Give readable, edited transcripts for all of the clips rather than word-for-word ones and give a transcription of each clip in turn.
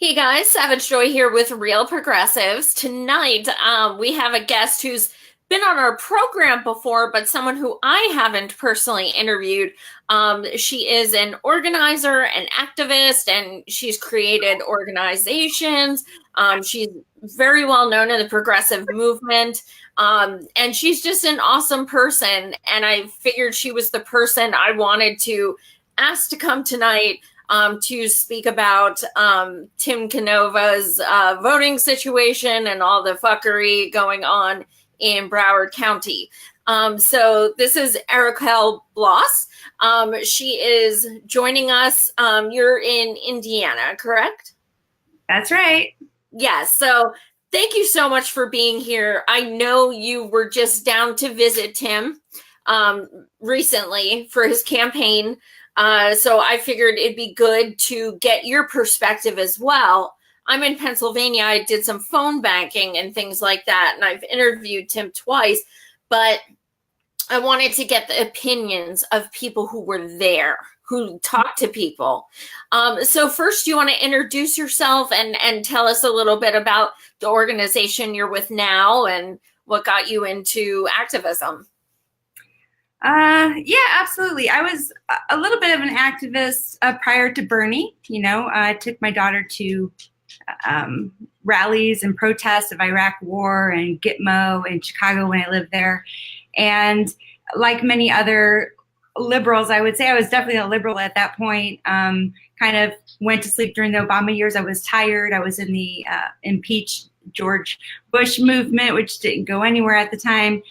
Hey guys, Savage Joy here with Real Progressives. Tonight, we have a guest who's been on our program before, but someone who I haven't personally interviewed. She is an organizer, an activist, and she's created organizations. She's very well known in the progressive movement. And she's just an awesome person. And I figured she was the person I wanted to ask to come tonight to speak about Tim Canova's voting situation and all the fuckery going on in Broward County. So this is Araquel Bloss. She is joining us. You're in Indiana, correct? That's right. Yes. So thank you so much for being here. I know you were just down to visit Tim recently for his campaign. So I figured it'd be good to get your perspective as well. I'm in Pennsylvania. I did some phone banking and things like that, and I've interviewed Tim twice, but I wanted to get the opinions of people who were there, who talked to people. So first, you want to introduce yourself and tell us a little bit about the organization you're with now and what got you into activism. Yeah, absolutely. I was a little bit of an activist prior to Bernie. I took my daughter to rallies and protests of Iraq War and Gitmo in Chicago when I lived there. And like many other liberals, I would say I was definitely a liberal at that point. Kind of went to sleep during the Obama years. I was tired. I was in the impeach George Bush movement, which didn't go anywhere at the time.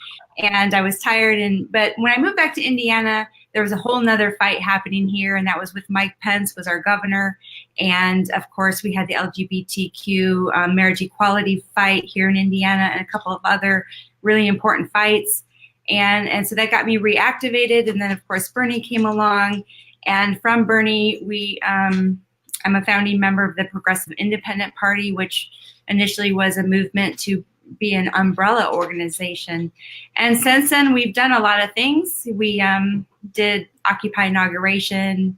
And I was tired. But when I moved back to Indiana, there was a whole nother fight happening here. And that was with Mike Pence was our governor. And of course, we had the LGBTQ marriage equality fight here in Indiana and a couple of other really important fights. And so that got me reactivated. And then, of course, Bernie came along. And from Bernie, I'm a founding member of the Progressive Independent Party, which initially was a movement to be an umbrella organization. And since then, we've done a lot of things. We did Occupy Inauguration,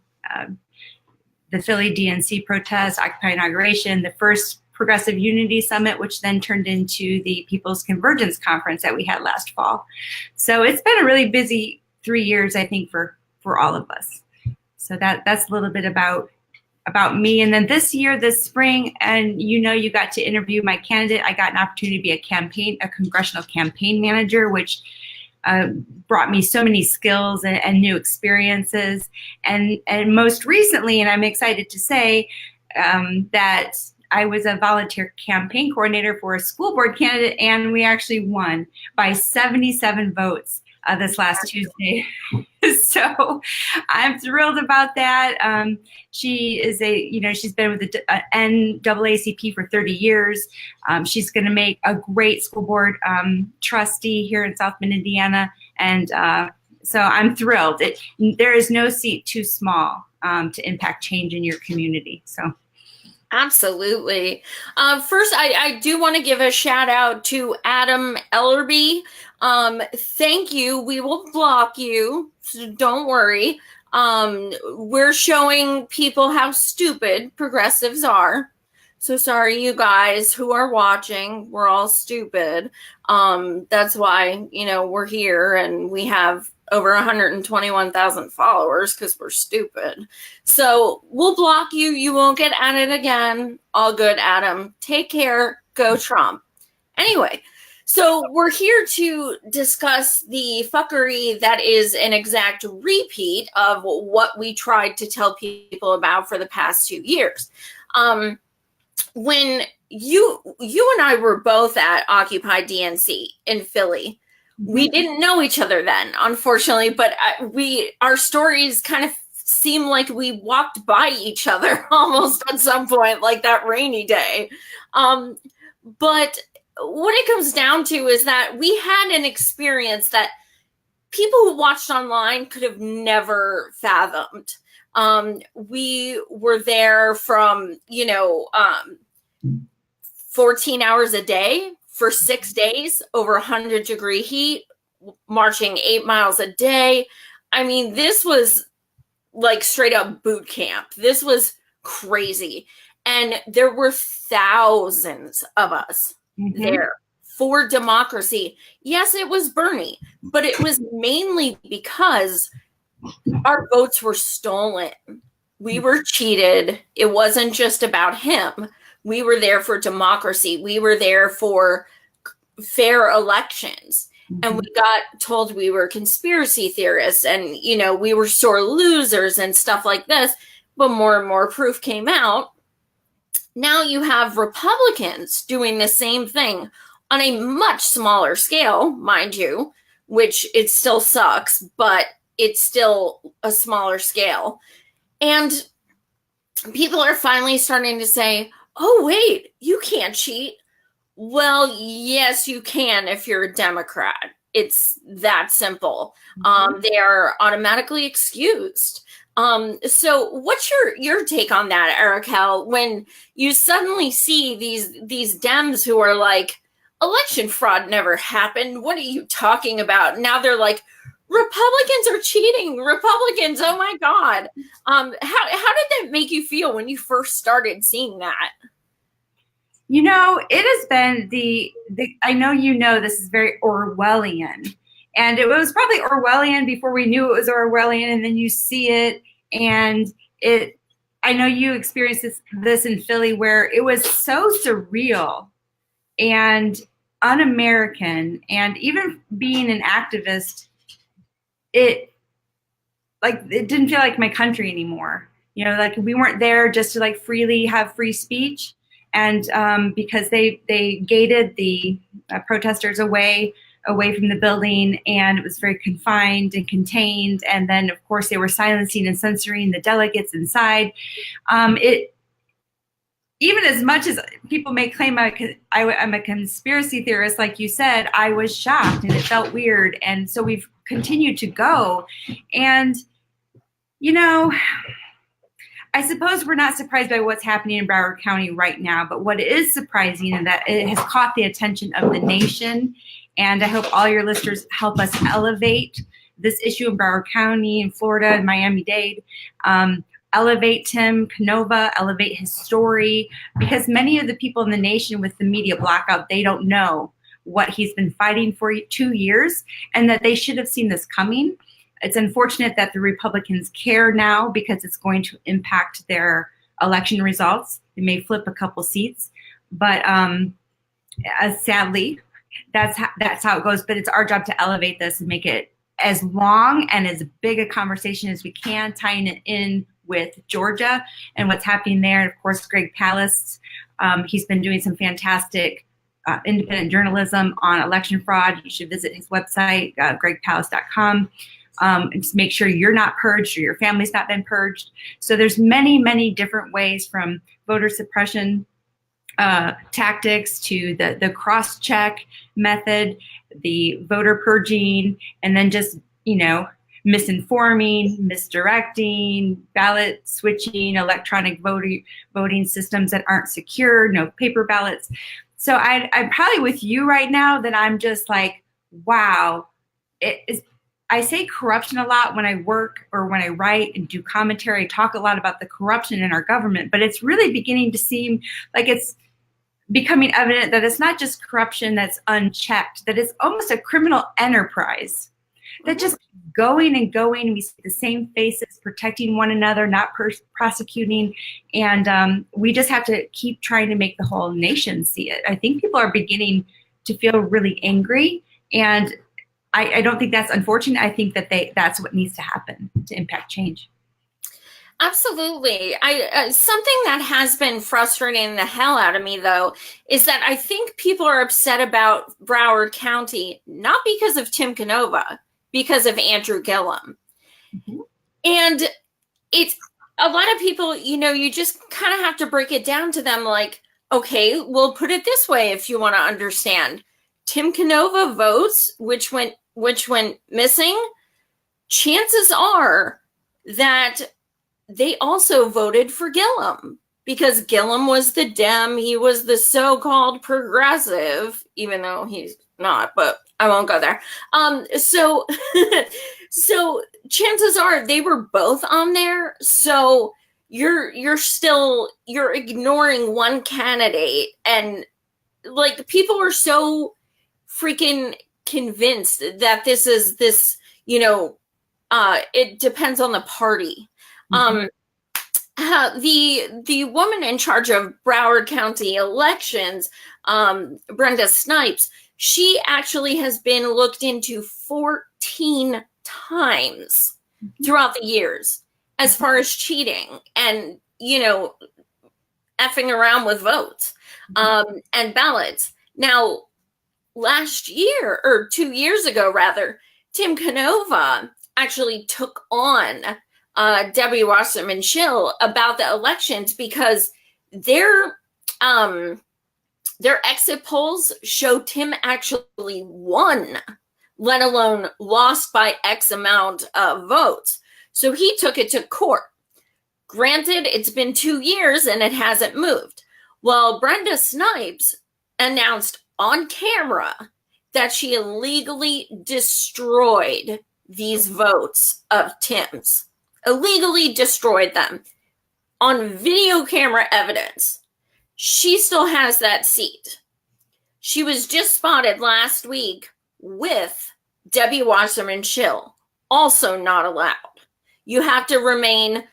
the Philly DNC protest, Occupy Inauguration, the first Progressive Unity Summit, which then turned into the People's Convergence Conference that we had last fall. So it's been a really busy 3 years, I think, for all of us. So that's a little bit about me. And then this year, this spring, and you got to interview my candidate. I got an opportunity to be a congressional campaign manager, which brought me so many skills and new experiences. And most recently, and I'm excited to say that I was a volunteer campaign coordinator for a school board candidate, and we actually won by 77 votes this last Tuesday. So I'm thrilled about that. She is she's been with the NAACP for 30 years. She's going to make a great school board trustee here in South Bend, Indiana. And so I'm thrilled. There is no seat too small to impact change in your community. So. Absolutely. First, I do want to give a shout out to Adam Ellerby. Thank you. We will block you, so don't worry. We're showing people how stupid progressives are. So sorry, you guys who are watching. We're all stupid. That's why, we're here and we have over 121,000 followers because we're stupid. So we'll block you. You won't get added again. All good, Adam. Take care. Go Trump. Anyway, so we're here to discuss the fuckery that is an exact repeat of what we tried to tell people about for the past 2 years. When you and I were both at Occupy DNC in Philly, we didn't know each other then, unfortunately, but our stories kind of seem like we walked by each other almost at some point, like that rainy day. But what it comes down to is that we had an experience that people who watched online could have never fathomed. We were there from, 14 hours a day for 6 days, over 100-degree heat, marching 8 miles a day. I mean, this was like straight up boot camp. This was crazy. And there were thousands of us there for democracy. Yes, it was Bernie, but it was mainly because our votes were stolen. We were cheated. It wasn't just about him. We were there for democracy. We were there for fair elections. And we got told we were conspiracy theorists and, you know, we were sore losers and stuff like this. But more and more proof came out. Now you have Republicans doing the same thing on a much smaller scale, mind you, which it still sucks, but it's still a smaller scale. And people are finally starting to say, oh, wait, you can't cheat. Well, yes, you can if you're a Democrat. It's that simple. They are automatically excused. So what's your take on that, Araquel, when you suddenly see these Dems who are like, election fraud never happened. What are you talking about? Now they're like, Republicans are cheating. Republicans, oh my God. How did that make you feel when you first started seeing that? You know, it has been I know you know this is very Orwellian. And it was probably Orwellian before we knew it was Orwellian, and then you see it, and I know you experienced this in Philly, where it was so surreal and un-American, and even being an activist, it didn't feel like my country anymore. You know, like we weren't there just to like freely have free speech. And because they gated the protesters away from the building, and it was very confined and contained. And then, of course, they were silencing and censoring the delegates inside. Even as much as people may claim I'm a conspiracy theorist, like you said, I was shocked and it felt weird. And so we've continued to go. And, you know, I suppose we're not surprised by what's happening in Broward County right now, but what is surprising is that it has caught the attention of the nation. And I hope all your listeners help us elevate this issue in Broward County, in Florida, and Miami-Dade. Elevate Tim Canova, elevate his story, because many of the people in the nation with the media blackout, they don't know what he's been fighting for 2 years, and that they should have seen this coming. It's unfortunate that the Republicans care now because it's going to impact their election results. They may flip a couple seats, but sadly, that's how it goes. But it's our job to elevate this and make it as long and as big a conversation as we can, tying it in with Georgia and what's happening there. And of course, Greg Palast, he's been doing some fantastic independent journalism on election fraud. You should visit his website, gregpalast.com. And just make sure you're not purged or your family's not been purged. So there's many, many different ways, from voter suppression tactics to the cross-check method, the voter purging, and then just, you know, misinforming, misdirecting, ballot switching, electronic voting systems that aren't secure, no paper ballots. So I'm probably with you right now that I'm just like, wow, I say corruption a lot when I work or when I write and do commentary. I talk a lot about the corruption in our government, but it's really beginning to seem like it's becoming evident that it's not just corruption that's unchecked, that it's almost a criminal enterprise that just going and going. We see the same faces protecting one another, not prosecuting. And we just have to keep trying to make the whole nation see it. I think people are beginning to feel really angry, and I don't think that's unfortunate. I think that that's what needs to happen to impact change. Absolutely. Something that has been frustrating the hell out of me, though, is that I think people are upset about Broward County, not because of Tim Canova, because of Andrew Gillum. Mm-hmm. And it's a lot of people, you know, you just kind of have to break it down to them like, okay, we'll put it this way if you want to understand. Tim Canova votes, which went missing, chances are that they also voted for Gillum, because Gillum was the Dem. He was the so-called progressive, even though he's not, but I won't go there. So chances are they were both on there. So you're ignoring one candidate, and like people are so freaking convinced that it depends on the party. Mhm. The woman in charge of Broward County elections, Brenda Snipes, she actually has been looked into 14 times throughout the years as far as cheating and, effing around with votes and ballots. Now, last year, or 2 years ago, rather, Tim Canova actually took on Debbie Wasserman Schill about the elections because their exit polls show Tim actually won, let alone lost by X amount of votes. So he took it to court. Granted, it's been 2 years and it hasn't moved. Well, Brenda Snipes announced on camera that she illegally destroyed these votes of Tim's. Illegally destroyed them on video camera evidence. She still has that seat. She was just spotted last week with Debbie Wasserman Schill, also not allowed. You have to remain,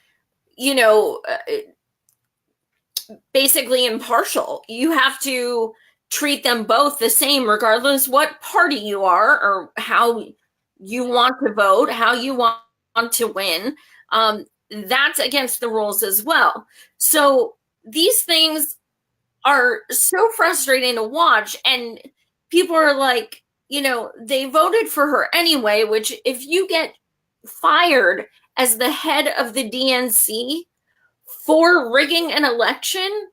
basically impartial. You have to treat them both the same, regardless what party you are or how you want to vote, how you want to win. That's against the rules as well. So these things are so frustrating to watch, and people are like, they voted for her anyway, which if you get fired as the head of the DNC for rigging an election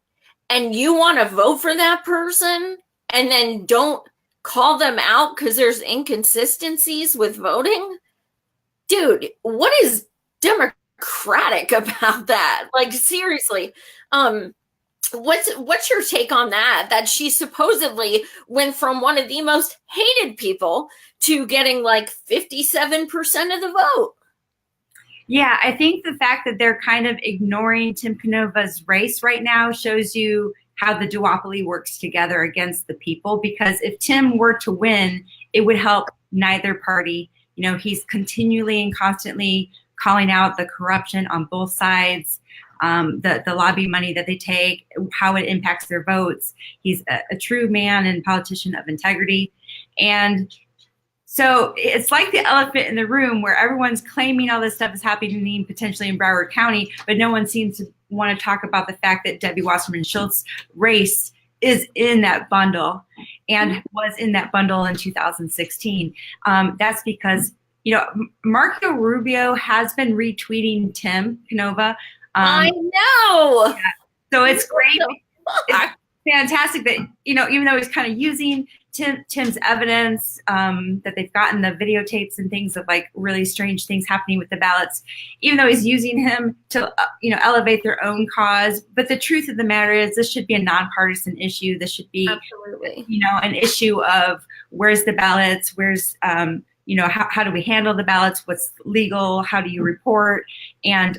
and you want to vote for that person and then don't call them out because there's inconsistencies with voting, dude, what is democratic about that? Like, seriously. What's your take on that? That she supposedly went from one of the most hated people to getting like 57% of the vote. Yeah, I think the fact that they're kind of ignoring Tim Canova's race right now shows you how the duopoly works together against the people. Because if Tim were to win, it would help neither party. He's continually and constantly calling out the corruption on both sides, the lobby money that they take, how it impacts their votes. He's a true man and politician of integrity. And so it's like the elephant in the room where everyone's claiming all this stuff is happening potentially in Broward County, but no one seems to want to talk about the fact that Debbie Wasserman Schultz race is in that bundle and was in that bundle in 2016. That's because, Marco Rubio has been retweeting Tim Canova. I know. Yeah. So it's great. It's fantastic that, even though he's kind of using Tim's evidence, that they've gotten the videotapes and things of like really strange things happening with the ballots, even though he's using him to, elevate their own cause. But the truth of the matter is this should be a nonpartisan issue. This should be, absolutely, an issue of where's the ballots, where's, how do we handle the ballots? What's legal? How do you report? And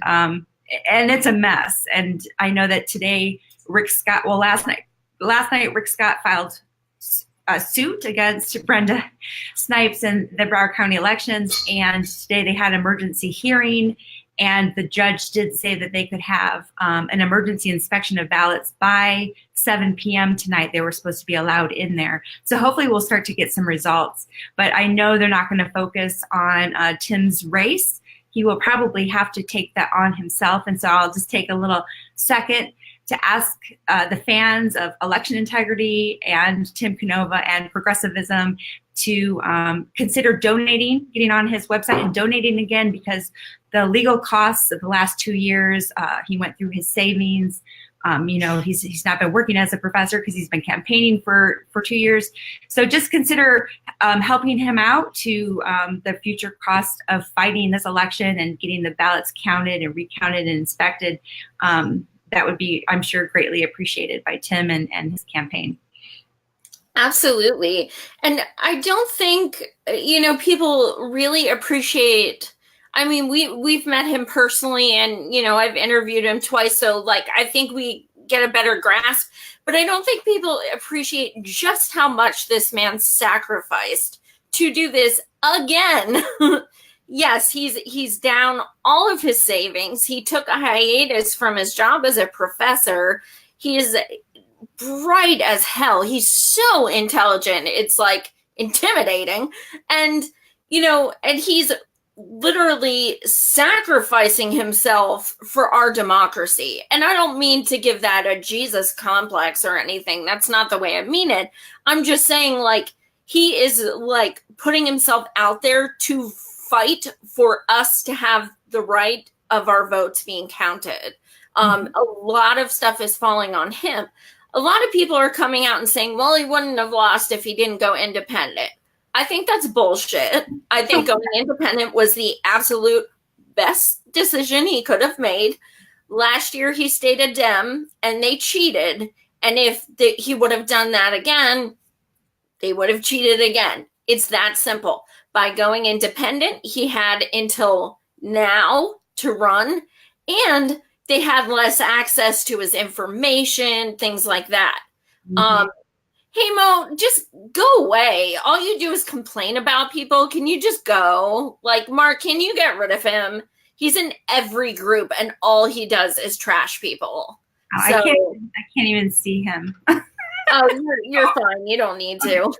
it's a mess. And I know that today, last night, Rick Scott filed a suit against Brenda Snipes in the Broward County elections. And today they had an emergency hearing. And the judge did say that they could have an emergency inspection of ballots by 7 p.m. tonight. They were supposed to be allowed in there. So hopefully we'll start to get some results. But I know they're not going to focus on Tim's race. He will probably have to take that on himself. And so I'll just take a little second to ask the fans of election integrity and Tim Canova and progressivism to consider donating, getting on his website and donating again, because the legal costs of the last 2 years, he went through his savings. He's not been working as a professor because he's been campaigning for 2 years. So just consider helping him out to the future cost of fighting this election and getting the ballots counted and recounted and inspected. That would be, I'm sure, greatly appreciated by Tim and his campaign. Absolutely. And I don't think, people really appreciate, I mean, we've met him personally, and I've interviewed him twice, so like I think we get a better grasp. But I don't think people appreciate just how much this man sacrificed to do this again. Yes, he's down all of his savings. He took a hiatus from his job as a professor. He is bright as hell. He's so intelligent. It's like intimidating. And and he's literally sacrificing himself for our democracy. And I don't mean to give that a Jesus complex or anything. That's not the way I mean it. I'm just saying, like, he is like putting himself out there to fight for us to have the right of our votes being counted. A lot of stuff is falling on him. A lot of people are coming out and saying, well, he wouldn't have lost if he didn't go independent. I think that's bullshit. I think going independent was the absolute best decision he could have made. Last year, he stayed a Dem, and they cheated. And if he would have done that again, they would have cheated again. It's that simple. By going independent, he had until now to run, and they had less access to his information, things like that. Hey, Mo, just go away. All you do is complain about people. Can you just go? Like, Mark, can you get rid of him? He's in every group, and all he does is trash people. Oh, so, I can't even see him. Oh, you're fine. You don't need to.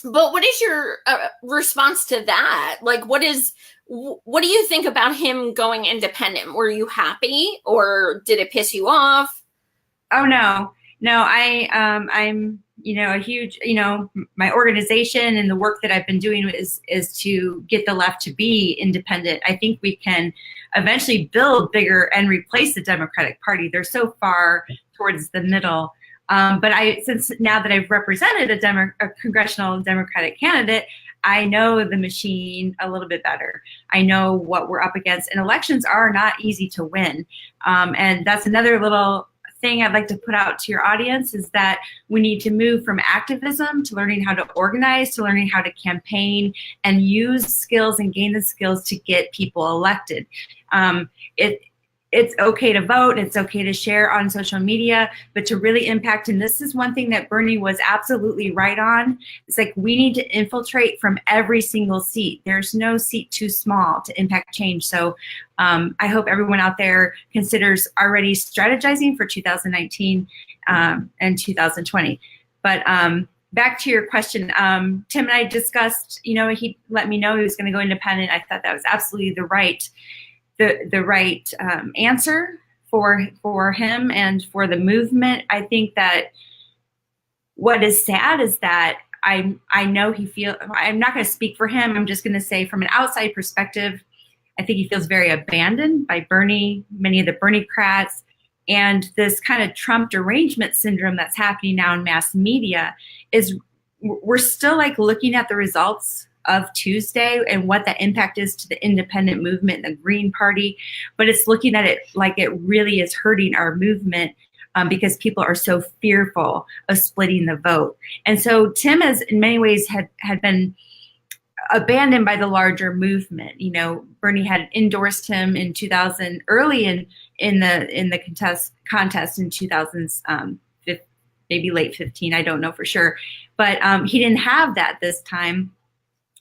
But what is your response to that? Like, what do you think about him going independent? Were you happy, or did it piss you off? Oh, no, I'm, a huge, my organization and the work that I've been doing is to get the left to be independent. I think we can eventually build bigger and replace the Democratic Party. They're so far towards the middle. But since now that I've represented a congressional Democratic candidate, I know the machine a little bit better. I know what we're up against, and elections are not easy to win. And that's another little thing I'd like to put out to your audience, is that we need to move from activism to learning how to organize, to learning how to campaign and use skills and gain the skills to get people elected. It's okay to vote, it's okay to share on social media, but to really impact, and this is one thing that Bernie was absolutely right on, it's like we need to infiltrate from every single seat. There's no seat too small to impact change. So I hope everyone out there considers already strategizing for 2019 and 2020. But back to your question, Tim and I discussed, he let me know he was going to go independent. I thought that was absolutely the right answer for him and for the movement. I think that what is sad is that I know I'm not going to speak for him. I'm just going to say from an outside perspective, I think he feels very abandoned by Bernie, many of the Bernie-crats, and this kind of Trump derangement syndrome that's happening now in mass media is we're still like looking at the results of Tuesday and what the impact is to the independent movement and the Green Party, but it's looking at it like it really is hurting our movement because people are so fearful of splitting the vote. And so Tim has in many ways had been abandoned by the larger movement. Bernie had endorsed him in 2000, early in the contest in 2000, maybe late 15, I don't know for sure, but he didn't have that this time.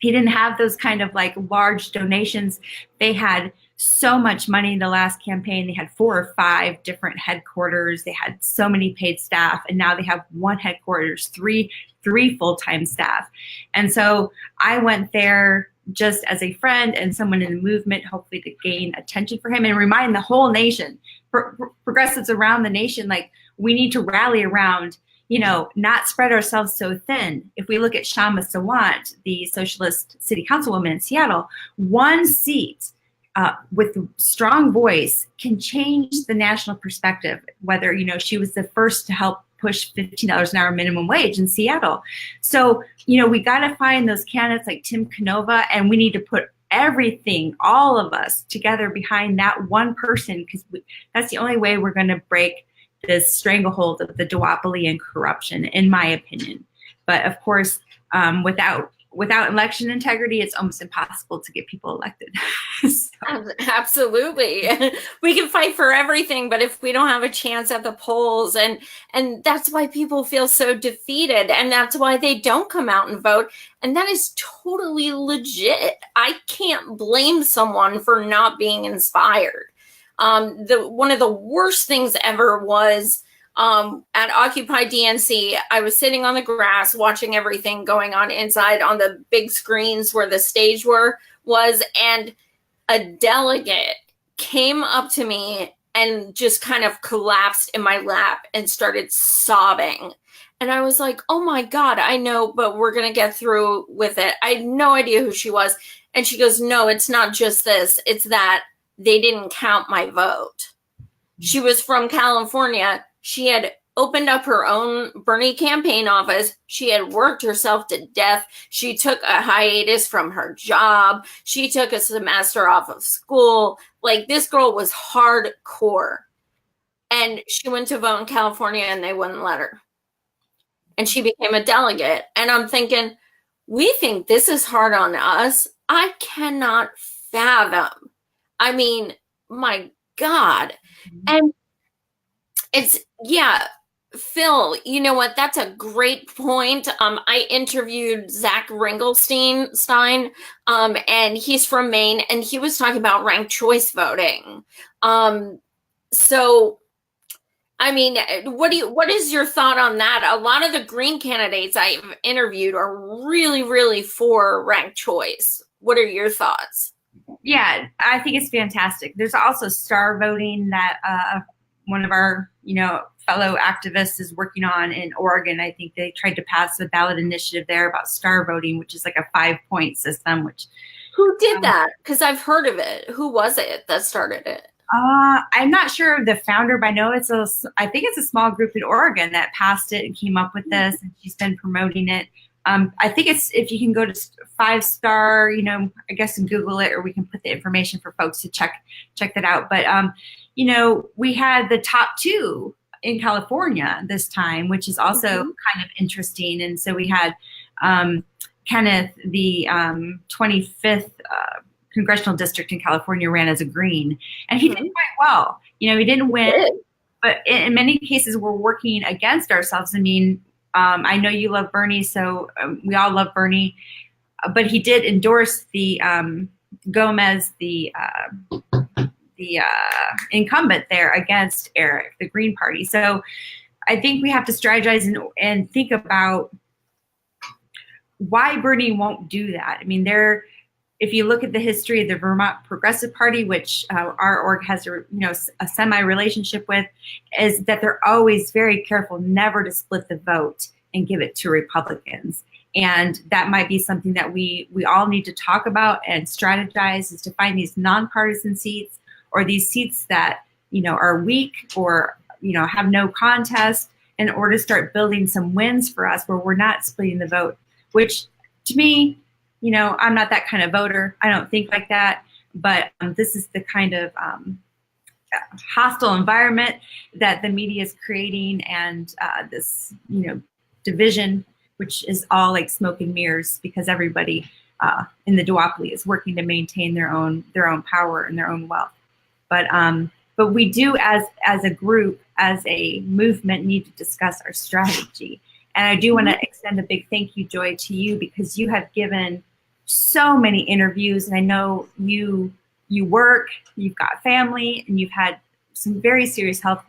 He didn't have those kind of like large donations. They had so much money in the last campaign. They had 4 or 5 different headquarters. They had so many paid staff, and now they have 1 headquarters, three full-time staff. And so I went there just as a friend and someone in the movement, hopefully to gain attention for him and remind the whole nation, progressives around the nation, like we need to rally around, not spread ourselves so thin. If we look at Shama Sawant, the socialist city councilwoman in Seattle, 1 seat with strong voice can change the national perspective, whether, she was the first to help push $15 an hour minimum wage in Seattle. So, we got to find those candidates like Tim Canova, and we need to put everything, all of us together behind that one person, because that's the only way we're going to break this stranglehold of the duopoly and corruption, in my opinion. But of course, without without election integrity, it's almost impossible to get people elected. So. Absolutely. We can fight for everything, but if we don't have a chance at the polls, and that's why people feel so defeated, and that's why they don't come out and vote, and that is totally legit. I can't blame someone for not being inspired. One of the worst things ever was at Occupy DNC, I was sitting on the grass watching everything going on inside on the big screens where the stage was, and a delegate came up to me and just kind of collapsed in my lap and started sobbing. And I was like, oh my God, I know, but we're going to get through with it. I had no idea who she was. And she goes, no, it's not just this. It's that they didn't count my vote. She was from California. She had opened up her own Bernie campaign office. She had worked herself to death. She took a hiatus from her job. She took a semester off of school. Like, this girl was hardcore. And she went to vote in California and they wouldn't let her. And she became a delegate. And I'm thinking, we think this is hard on us. I cannot fathom. I mean, my God. And it's, yeah, Phil, you know what? That's a great point. I interviewed Zach Ringelstein, and he's from Maine, and he was talking about ranked choice voting. So, I mean, what is your thought on that? A lot of the Green candidates I've interviewed are really, really for ranked choice. What are your thoughts? Yeah, I think it's fantastic. There's also star voting that one of our, fellow activists is working on in Oregon. I think they tried to pass a ballot initiative there about star voting, which is like a 5-point system. Who did that? Because I've heard of it. Who was it that started it? I'm not sure of the founder, but I know I think it's a small group in Oregon that passed it and came up with this, and she's been promoting it. I think if you can go to 5-star, I guess, and Google it, or we can put the information for folks to check that out. But, we had the top 2 in California this time, which is also kind of interesting. And so we had Kenneth, the 25th congressional district in California, ran as a Green, and he did quite well. He didn't win, but in many cases we're working against ourselves. I mean, I know you love Bernie, so we all love Bernie, but he did endorse the Gomez, the incumbent there against Eric, the Green Party. So I think we have to strategize and think about why Bernie won't do that. I mean, if you look at the history of the Vermont Progressive Party, which our org has a semi-relationship with, is that they're always very careful never to split the vote and give it to Republicans. And that might be something that we all need to talk about and strategize, is to find these nonpartisan seats, or these seats that are weak or have no contest, in order to start building some wins for us where we're not splitting the vote. Which, to me, I'm not that kind of voter. I don't think like that. But this is the kind of hostile environment that the media is creating, and this division, which is all like smoke and mirrors, because everybody in the duopoly is working to maintain their own power and their own wealth. But we do, as a group, as a movement, need to discuss our strategy. And I do want to extend a big thank you, Joy, to you, because you have given so many interviews, and I know you work, you've got family, and you've had some very serious health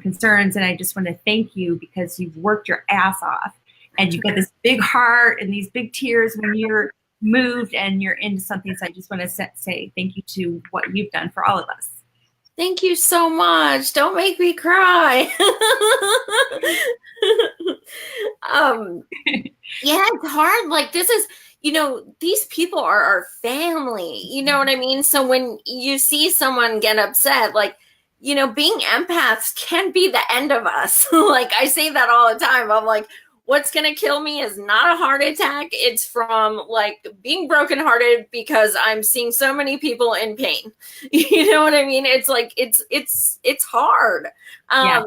concerns. And I just want to thank you, because you've worked your ass off, and you've got this big heart and these big tears when you're moved and you're into something. So I just want to say thank you to what you've done for all of us. Thank you so much. Don't make me cry. Yeah, it's hard. Like, this is, these people are our family. You know what I mean? So when you see someone get upset, like, being empaths can be the end of us. Like, I say that all the time. I'm like, what's going to kill me is not a heart attack. It's from like being brokenhearted because I'm seeing so many people in pain. You know what I mean? It's like, it's hard. Yeah.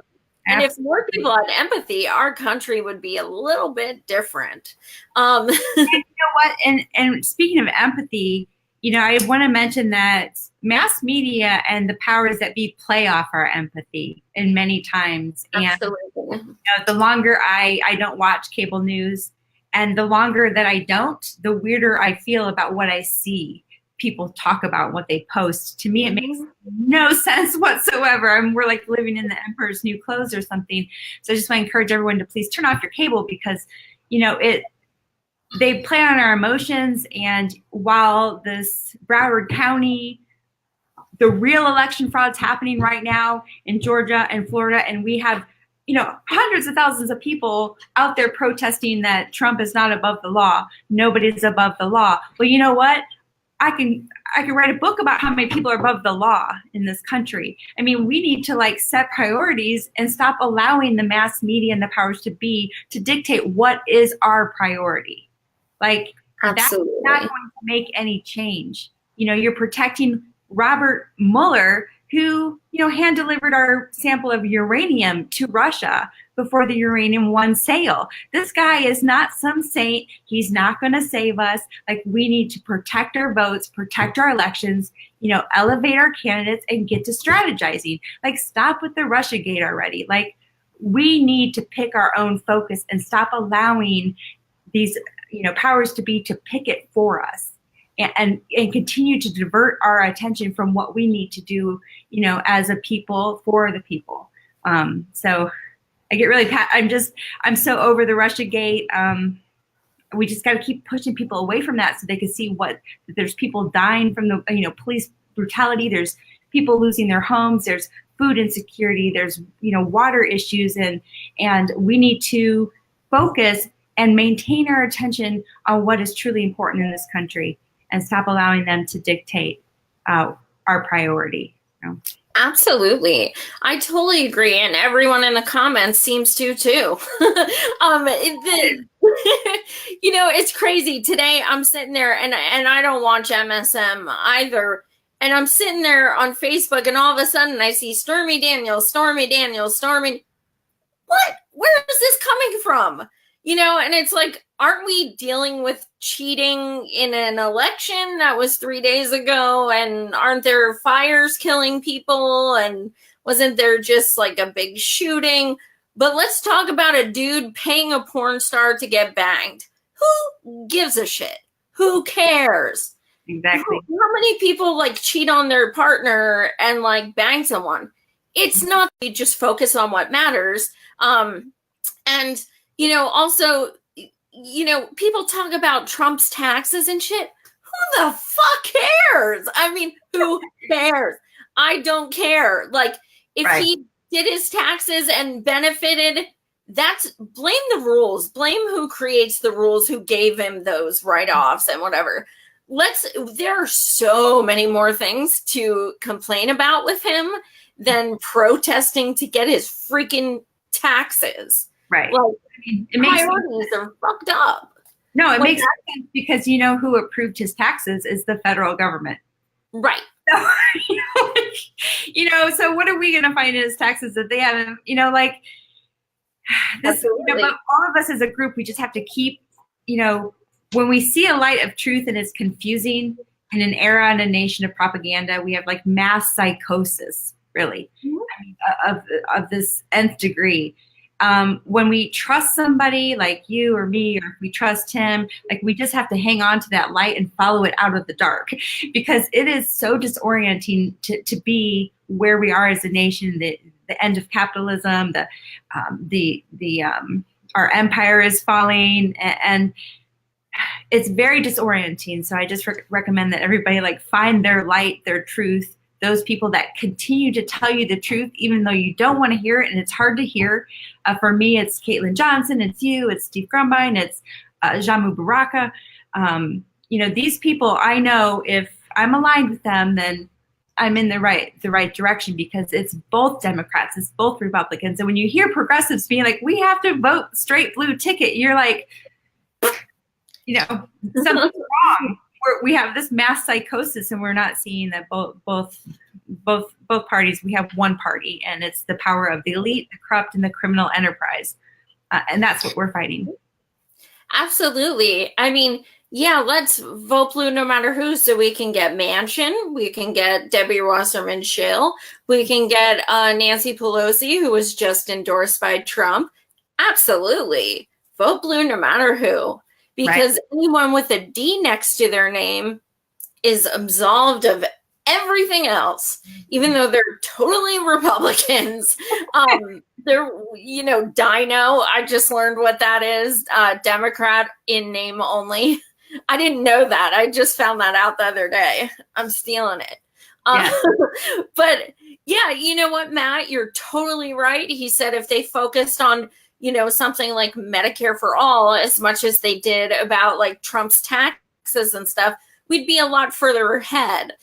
And if more people had empathy, our country would be a little bit different. You know what? And speaking of empathy, I want to mention that mass media and the powers that be play off our empathy in many times. Absolutely. And the longer I don't watch cable news, and the longer that I don't, the weirder I feel about what I see people talk about, what they post. To me, it makes no sense whatsoever. We're like living in the Emperor's New Clothes or something. So I just want to encourage everyone to please turn off your cable, because they play on our emotions. And while this Broward County, the real election fraud's happening right now in Georgia and Florida, and we have hundreds of thousands of people out there protesting that Trump is not above the law. Nobody's above the law. Well, you know what? I can write a book about how many people are above the law in this country. I mean, we need to set priorities and stop allowing the mass media and the powers to be to dictate what is our priority. Absolutely. That's not going to make any change. You're protecting Robert Mueller, who, hand delivered our sample of uranium to Russia before the Uranium One sale. This guy is not some saint. He's not going to save us. We need to protect our votes, protect our elections, elevate our candidates, and get to strategizing. Stop with the Russiagate already. We need to pick our own focus and stop allowing these, powers to be to pick it for us. And continue to divert our attention from what we need to do, as a people, for the people. So I get really, I'm so over the Russiagate. We just got to keep pushing people away from that so they can see that there's people dying from the, police brutality. There's people losing their homes. There's food insecurity. There's, water issues. And we need to focus and maintain our attention on what is truly important in this country, and stop allowing them to dictate our priority. Absolutely. I totally agree. And everyone in the comments seems to too. It's crazy. Today I'm sitting there and I don't watch MSM either. And I'm sitting there on Facebook and all of a sudden I see Stormy Daniels. What? Where is this coming from? And it's aren't we dealing with cheating in an election that was 3 days ago? And aren't there fires killing people? And wasn't there just a big shooting? But let's talk about a dude paying a porn star to get banged. Who gives a shit? Who cares? Exactly. How many people cheat on their partner and bang someone? It's not, they just focus on what matters. And also, people talk about Trump's taxes and shit. Who the fuck cares? I mean, who cares? I don't care. If he did his taxes and benefited, blame the rules. Blame who creates the rules, who gave him those write-offs and whatever. There are so many more things to complain about with him than protesting to get his freaking taxes. Right. It makes priorities are fucked up. No, it makes sense, because who approved his taxes is the federal government. Right. So what are we going to find in his taxes that they haven't, this, but all of us as a group, we just have to keep, when we see a light of truth and it's confusing in an era and a nation of propaganda, we have mass psychosis, really, of this nth degree. When we trust somebody like you or me, or if we trust him, we just have to hang on to that light and follow it out of the dark, because it is so disorienting to be where we are as a nation. The end of capitalism, our empire is falling, and it's very disorienting. So I just recommend that everybody find their light, their truth. Those people that continue to tell you the truth, even though you don't want to hear it, and it's hard to hear. For me, it's Caitlin Johnson, it's you, it's Steve Grumbine, it's Jamu Baraka. These people, I know if I'm aligned with them, then I'm in the right direction, because it's both Democrats, it's both Republicans. And when you hear progressives being we have to vote straight blue ticket, you're something's wrong. we have this mass psychosis, and we're not seeing that both parties. We have one party, and it's the power of the elite, the corrupt, and the criminal enterprise, and that's what we're fighting. Absolutely. I mean, yeah, let's vote blue no matter who, so we can get Manchin, we can get Debbie Wasserman Schill, we can get Nancy Pelosi, who was just endorsed by Trump. Absolutely. Vote blue no matter who, because anyone with a D next to their name is absolved of everything else, even though they're totally Republicans. They're, Dino, I just learned what that is, Democrat in name only. I didn't know that. I just found that out the other day. I'm stealing it. But yeah, you know what, Matt, you're totally right. He said if they focused on, something like Medicare for all, as much as they did about like Trump's taxes and stuff, we'd be a lot further ahead.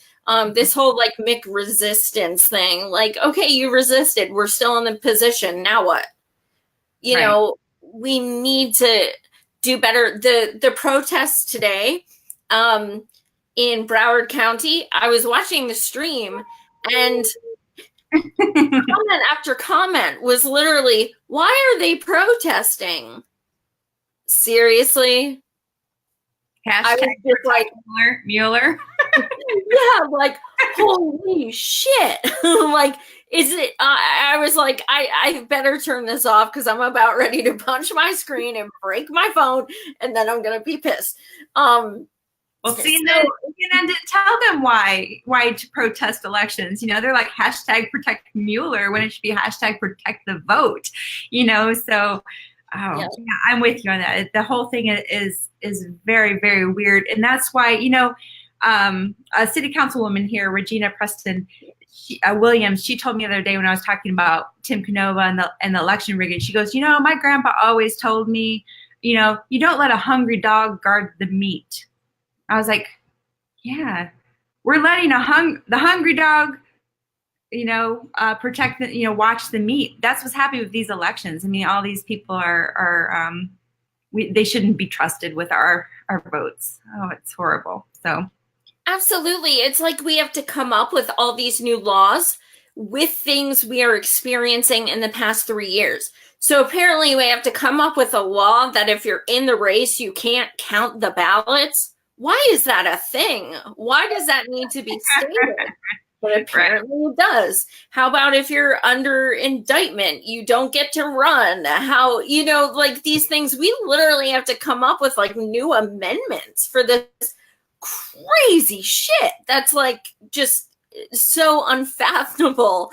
This whole like Mick resistance thing, like, okay, you resisted, we're still in the position, now what? We need to do better. The protests today in Broward County, I was watching the stream, and comment after comment was literally, why are they protesting? Seriously? I was just like, Mueller. Yeah, like, holy shit. Like, is it, I was like, I better turn this off because I'm about ready to punch my screen and break my phone, and then I'm going to be pissed. Well, CNN didn't tell them why to protest elections. They're like #protect Mueller when it should be #protect the vote. So yeah, I'm with you on that. The whole thing is very, very weird, and that's why a city councilwoman here, Regina Preston Williams, she told me the other day when I was talking about Tim Canova and the election rigging. She goes, my grandpa always told me, you don't let a hungry dog guard the meat. I was like, yeah, we're letting the hungry dog, protect the, watch the meat. That's what's happening with these elections. I mean, all these people they shouldn't be trusted with our votes. Oh, it's horrible. So. Absolutely. It's like we have to come up with all these new laws with things we are experiencing in the past 3 years. So apparently we have to come up with a law that if you're in the race, you can't count the ballots. Why is that a thing? Why does that need to be stated? But apparently it does. How about if you're under indictment, you don't get to run? How, like these things, we literally have to come up with like new amendments for this crazy shit that's like just so unfathomable.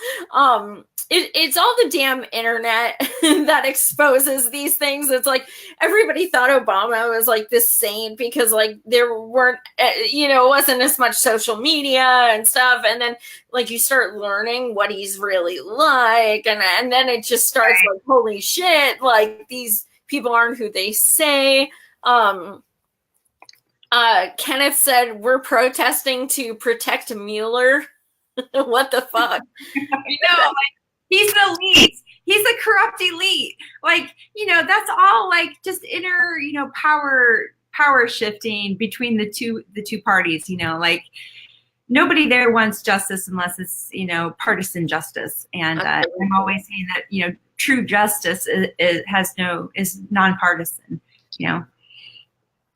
It's all the damn internet that exposes these things. It's like everybody thought Obama was like this saint because like there weren't, wasn't as much social media and stuff. And then like you start learning what he's really like. And then it just starts like, holy shit, like these people aren't who they say. Kenneth said, we're protesting to protect Mueller. What the fuck? Like, he's the elite. He's a corrupt elite. Like, that's all like just inner, power shifting between the two parties, like nobody there wants justice unless it's, partisan justice. And I'm always saying that, true justice is nonpartisan,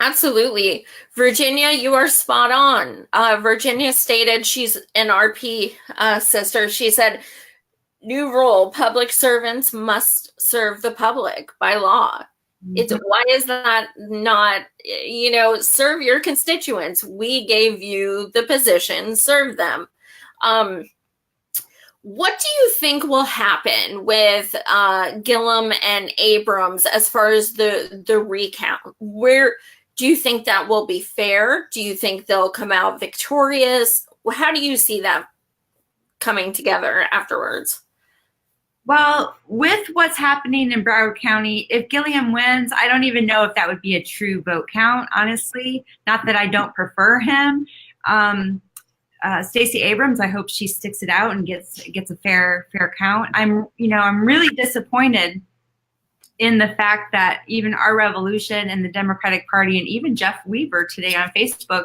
Absolutely. Virginia, you are spot on. Virginia stated, she's an RP sister. She said, new rule, public servants must serve the public by law. Mm-hmm. Why is that not, serve your constituents? We gave you the position, serve them. What do you think will happen with Gillum and Abrams as far as the recount? Where do you think that will be fair? Do you think they'll come out victorious? How do you see that coming together afterwards? Well, with what's happening in Broward County, if Gilliam wins, I don't even know if that would be a true vote count, honestly. Not that I don't prefer him. Stacey Abrams, I hope she sticks it out and gets a fair count. I'm really disappointed in the fact that even our revolution and the Democratic Party and even Jeff Weaver today on Facebook,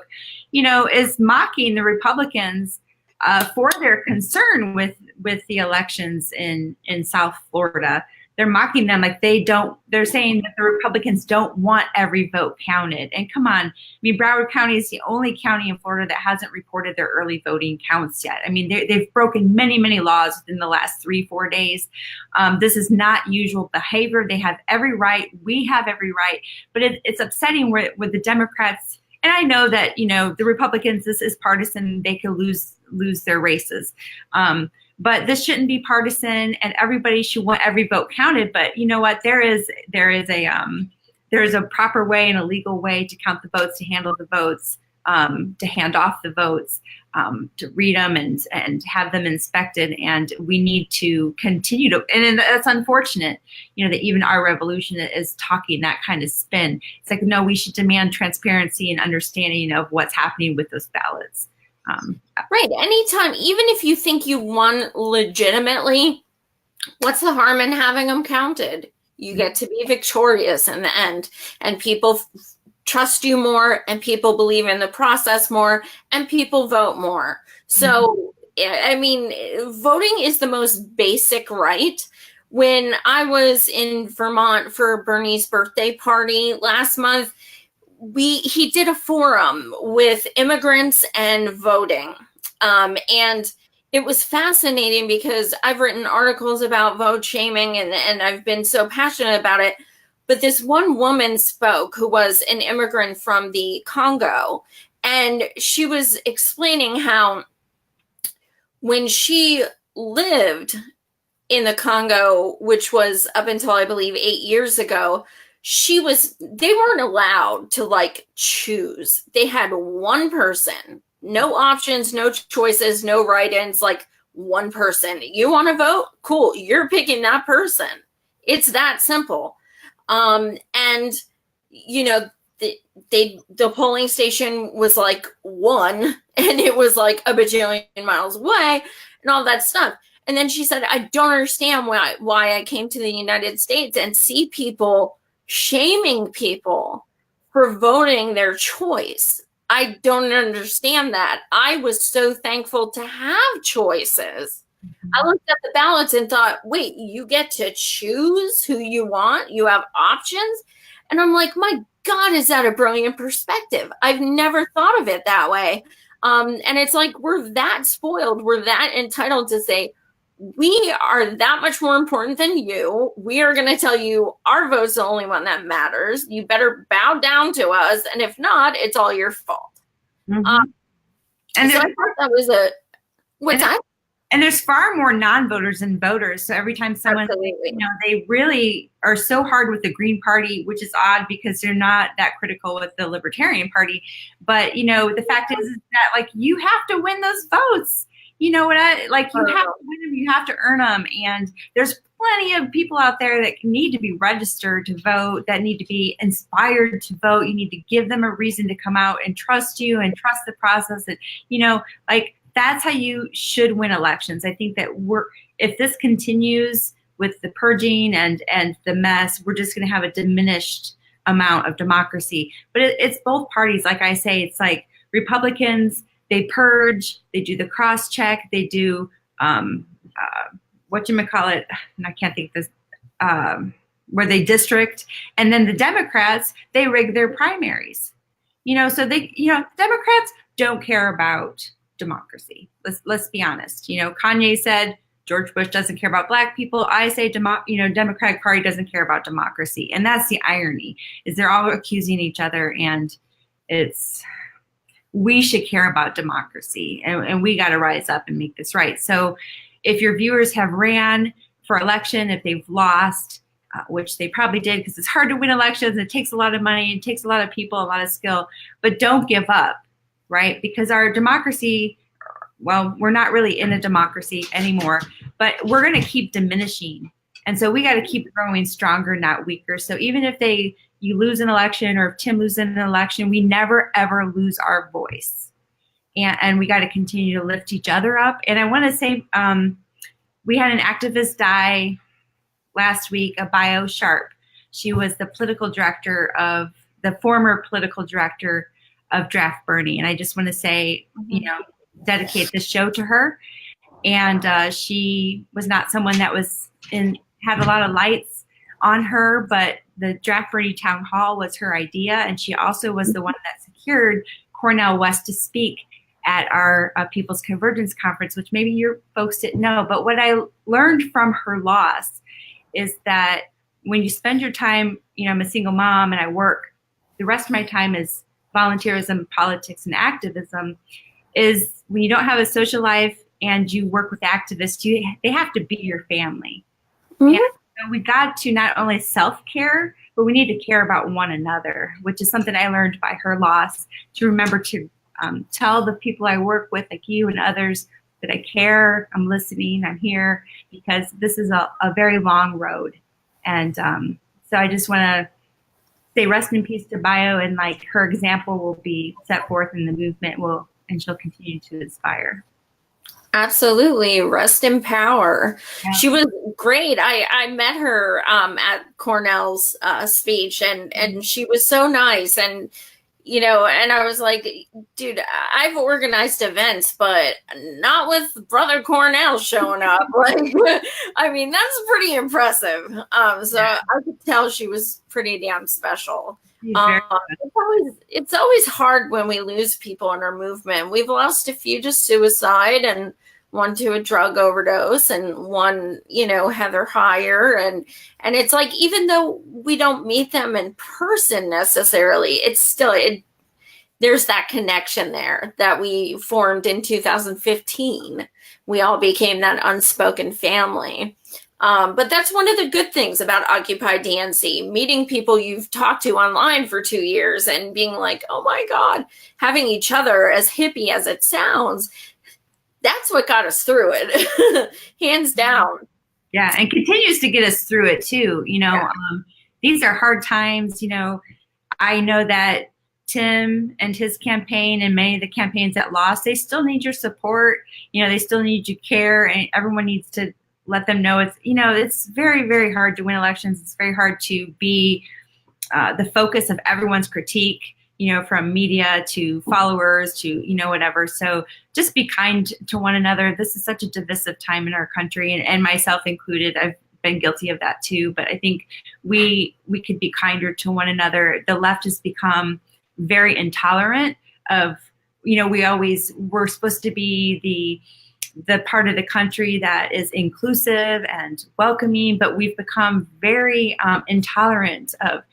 is mocking the Republicans for their concern with the elections in South Florida. They're mocking them like they're saying that the Republicans don't want every vote counted. And come on, I mean, Broward County is the only county in Florida that hasn't reported their early voting counts yet. I mean, they've broken many, many laws within the last 3-4 days. This is not usual behavior. They have every right. We have every right. But it's upsetting with the Democrats. And I know that, the Republicans, this is partisan. They could lose their races. But this shouldn't be partisan, and everybody should want every vote counted. But you know what? There is a proper way and a legal way to count the votes, to handle the votes, to hand off the votes, to read them and have them inspected. And we need to continue to. And that's unfortunate, that even our revolution is talking that kind of spin. It's like, no, we should demand transparency and understanding of what's happening with those ballots. Right. Anytime, even if you think you won legitimately, what's the harm in having them counted? You get to be victorious in the end, and people trust you more, and people believe in the process more, and people vote more. So, I mean, voting is the most basic right. When I was in Vermont for Bernie's birthday party last month, he did a forum with immigrants and voting. And it was fascinating because I've written articles about vote shaming and I've been so passionate about it. But this one woman spoke who was an immigrant from the Congo, and she was explaining how when she lived in the Congo, which was up until I believe 8 years ago, they weren't allowed to choose. They had one person, no options, no choices, no write-ins, one person. You want to vote? Cool. You're picking that person. It's that simple. And the polling station was one, and it was a bajillion miles away and all that stuff. And then she said, I don't understand why I came to the United States and see people shaming people for voting their choice. I don't understand that. I was so thankful to have choices. I looked at the ballots and thought, wait, you get to choose who you want? You have options? And I'm like, my God, is that a brilliant perspective? I've never thought of it that way. And it's we're that spoiled. We're that entitled to say, we are that much more important than you. We are going to tell you our vote's the only one that matters. You better bow down to us. And if not, it's all your fault. And so I thought that was what's that? And there's far more non-voters than voters. So every time someone, they really are so hard with the Green Party, which is odd because they're not that critical with the Libertarian Party. But, the fact is that you have to win those votes. You know what? You have to win them. You have to earn them. And there's plenty of people out there that need to be registered to vote, that need to be inspired to vote. You need to give them a reason to come out and trust you and trust the process. And, that's how you should win elections. I think that if this continues with the purging and the mess, we're just going to have a diminished amount of democracy. But it's both parties. Like I say, it's Republicans, they purge, they do the cross check, they do whatchamacallit, and I can't think this, where they district, and then the Democrats, they rig their primaries. So Democrats don't care about democracy. Let's be honest. Kanye said George Bush doesn't care about black people. I say Democratic Party doesn't care about democracy, and that's the irony. Is they're all accusing each other, and we should care about democracy, and we got to rise up and make this right. So if your viewers have ran for election, if they've lost, which they probably did because it's hard to win elections, it takes a lot of money, it takes a lot of people, a lot of skill, but don't give up, right? Because our democracy, well, we're not really in a democracy anymore, but we're going to keep diminishing. And so we got to keep growing stronger, not weaker. So even if you lose an election, or if Tim loses an election, we never, ever lose our voice. And we got to continue to lift each other up. And I want to say we had an activist die last week, a bio sharp. She was the former political director of Draft Bernie. And I just want to say, dedicate this show to her. And she was not someone that had a lot of lights on her, but the Draft Bernie Town Hall was her idea. And she also was the one that secured Cornel West to speak at our People's Convergence Conference, which maybe your folks didn't know. But what I learned from her loss is that when you spend your time, I'm a single mom and I work, the rest of my time is volunteerism, politics, and activism, is when you don't have a social life and you work with activists, they have to be your family. Mm-hmm. And so we got to not only self-care, but we need to care about one another, which is something I learned by her loss, to remember to tell the people I work with, like you and others, that I care, I'm listening, I'm here, because this is a very long road. And so I just want to say rest in peace to Bio, and like her example will be set forth in the movement, and she'll continue to inspire. Absolutely. Rest in power. Yeah. She was great. I met her at Cornell's speech, and she was so nice. And, and I was like, dude, I've organized events, but not with Brother Cornell showing up. Like, I mean, that's pretty impressive. So I could tell she was pretty damn special. It's always hard when we lose people in our movement. We've lost a few to suicide, and one to a drug overdose, and one, Heather Heyer. And it's like, even though we don't meet them in person necessarily, it's still, there's that connection there that we formed in 2015. We all became that unspoken family. But that's one of the good things about Occupy DNC, meeting people you've talked to online for 2 years and being like, oh my God, having each other, as hippie as it sounds, that's what got us through it, hands down. Yeah, and continues to get us through it too. These are hard times. I know that Tim and his campaign and many of the campaigns that lost, they still need your support. They still need your care, and everyone needs to let them know it's very, very hard to win elections. It's very hard to be the focus of everyone's critique, from media to followers to, whatever. So just be kind to one another. This is such a divisive time in our country, and myself included. I've been guilty of that too. But I think we could be kinder to one another. The left has become very intolerant of, we're supposed to be the part of the country that is inclusive and welcoming, but we've become very intolerant of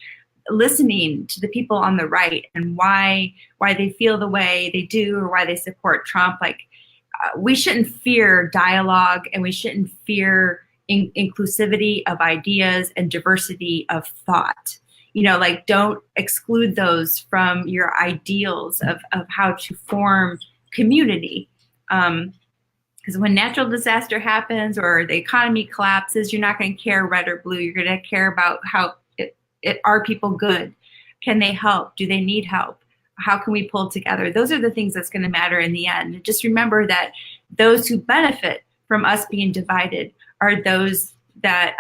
listening to the people on the right and why they feel the way they do, or why they support Trump. Like, we shouldn't fear dialogue, and we shouldn't fear inclusivity of ideas and diversity of thought. Don't exclude those from your ideals of how to form community. Because when natural disaster happens or the economy collapses, you're not going to care red or blue. You're going to care about how are people good? Can they help? Do they need help? How can we pull together? Those are the things that's going to matter in the end. Just remember that those who benefit from us being divided are those that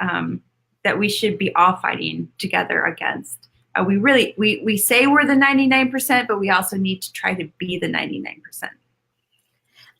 that we should be all fighting together against. We say we're the 99%, but we also need to try to be the 99%.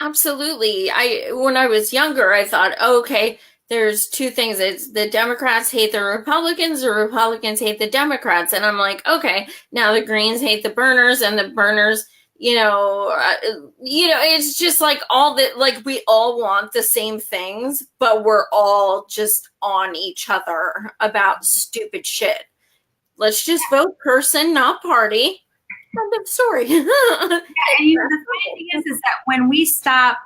Absolutely. When I was younger, I thought, okay, there's two things. It's the Democrats hate the Republicans, the Republicans hate the Democrats. And I'm like, okay, now the Greens hate the Burners, and the Burners, it's just like all that, like we all want the same things, but we're all just on each other about stupid shit. Let's just vote person, not party. End of story. Yeah, and the funny thing is that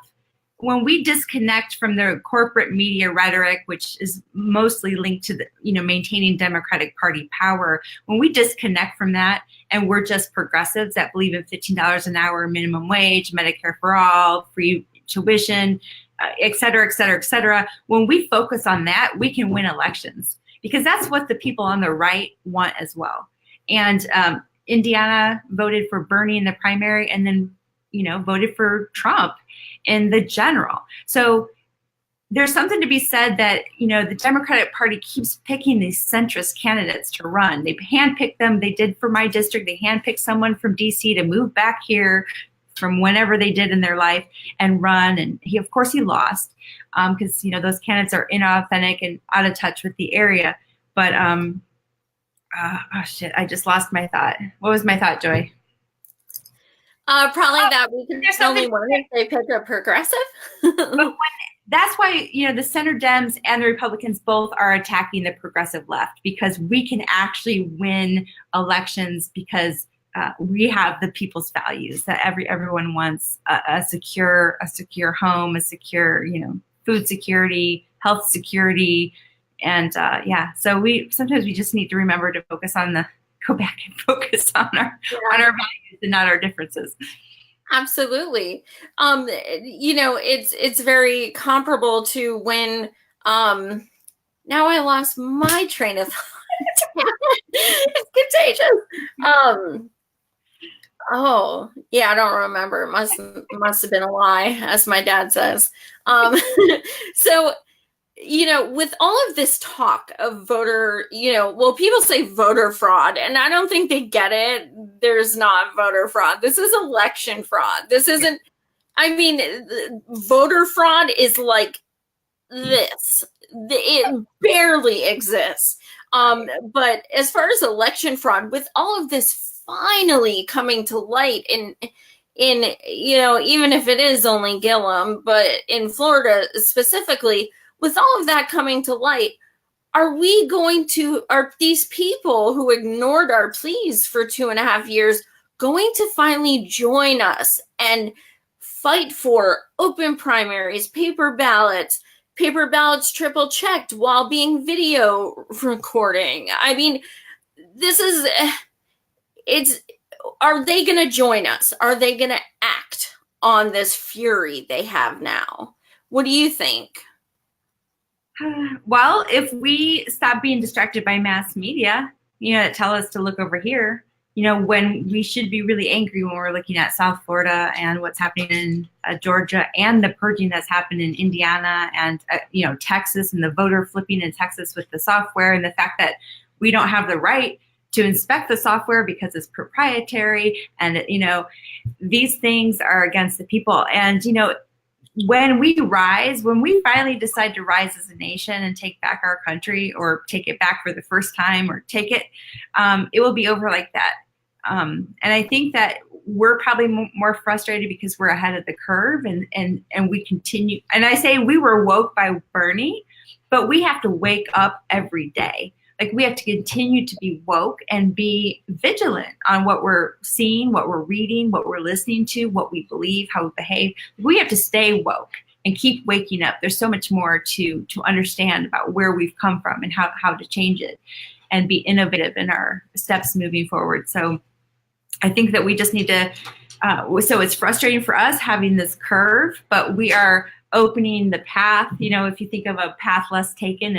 when we disconnect from the corporate media rhetoric, which is mostly linked to the, maintaining Democratic Party power, when we disconnect from that and we're just progressives that believe in $15 an hour minimum wage, Medicare for all, free tuition, et cetera, et cetera, et cetera, when we focus on that, we can win elections, because that's what the people on the right want as well. And Indiana voted for Bernie in the primary, and then voted for Trump in the general. So there's something to be said that, the Democratic Party keeps picking these centrist candidates to run. They handpicked them. They did for my district. They handpicked someone from DC to move back here from whenever they did in their life and run. And of course, he lost because, those candidates are inauthentic and out of touch with the area. But, oh shit, I just lost my thought. What was my thought, Joy? Probably that we can only win if they pick a progressive. That's why, the center Dems and the Republicans both are attacking the progressive left, because we can actually win elections because we have the people's values that everyone wants: a secure home, a secure, food security, health security, and So sometimes we just need to remember to go back and focus on our values and not our differences. Absolutely. It's very comparable to when, now I lost my train of thought. It's contagious. Oh yeah, I don't remember. It must have been a lie, as my dad says. So, with all of this talk of voter, people say voter fraud, and I don't think they get it. There's not voter fraud. This is election fraud. This isn't, voter fraud is like this. It barely exists. But as far as election fraud, with all of this finally coming to light in even if it is only Gillum, but in Florida specifically, with all of that coming to light, are these people who ignored our pleas for 2.5 years going to finally join us and fight for open primaries, paper ballots triple checked while being video recording? Are they going to join us? Are they going to act on this fury they have now? What do you think? Well, if we stop being distracted by mass media, that tell us to look over here, when we should be really angry when we're looking at South Florida and what's happening in Georgia, and the purging that's happened in Indiana and, Texas, and the voter flipping in Texas with the software, and the fact that we don't have the right to inspect the software because it's proprietary, and, these things are against the people. And, when we finally decide to rise as a nation and take back our country, or take it back for the first time, or it will be over like that. And I think that we're probably more frustrated because we're ahead of the curve, and we continue. And I say we were woke by Bernie, but we have to wake up every day. Like, we have to continue to be woke and be vigilant on what we're seeing, what we're reading, what we're listening to, what we believe, how we behave. We have to stay woke and keep waking up. There's so much more to understand about where we've come from and how to change it, and be innovative in our steps moving forward. So I think that we just need to, so it's frustrating for us having this curve, but we are opening the path. If you think of a path less taken,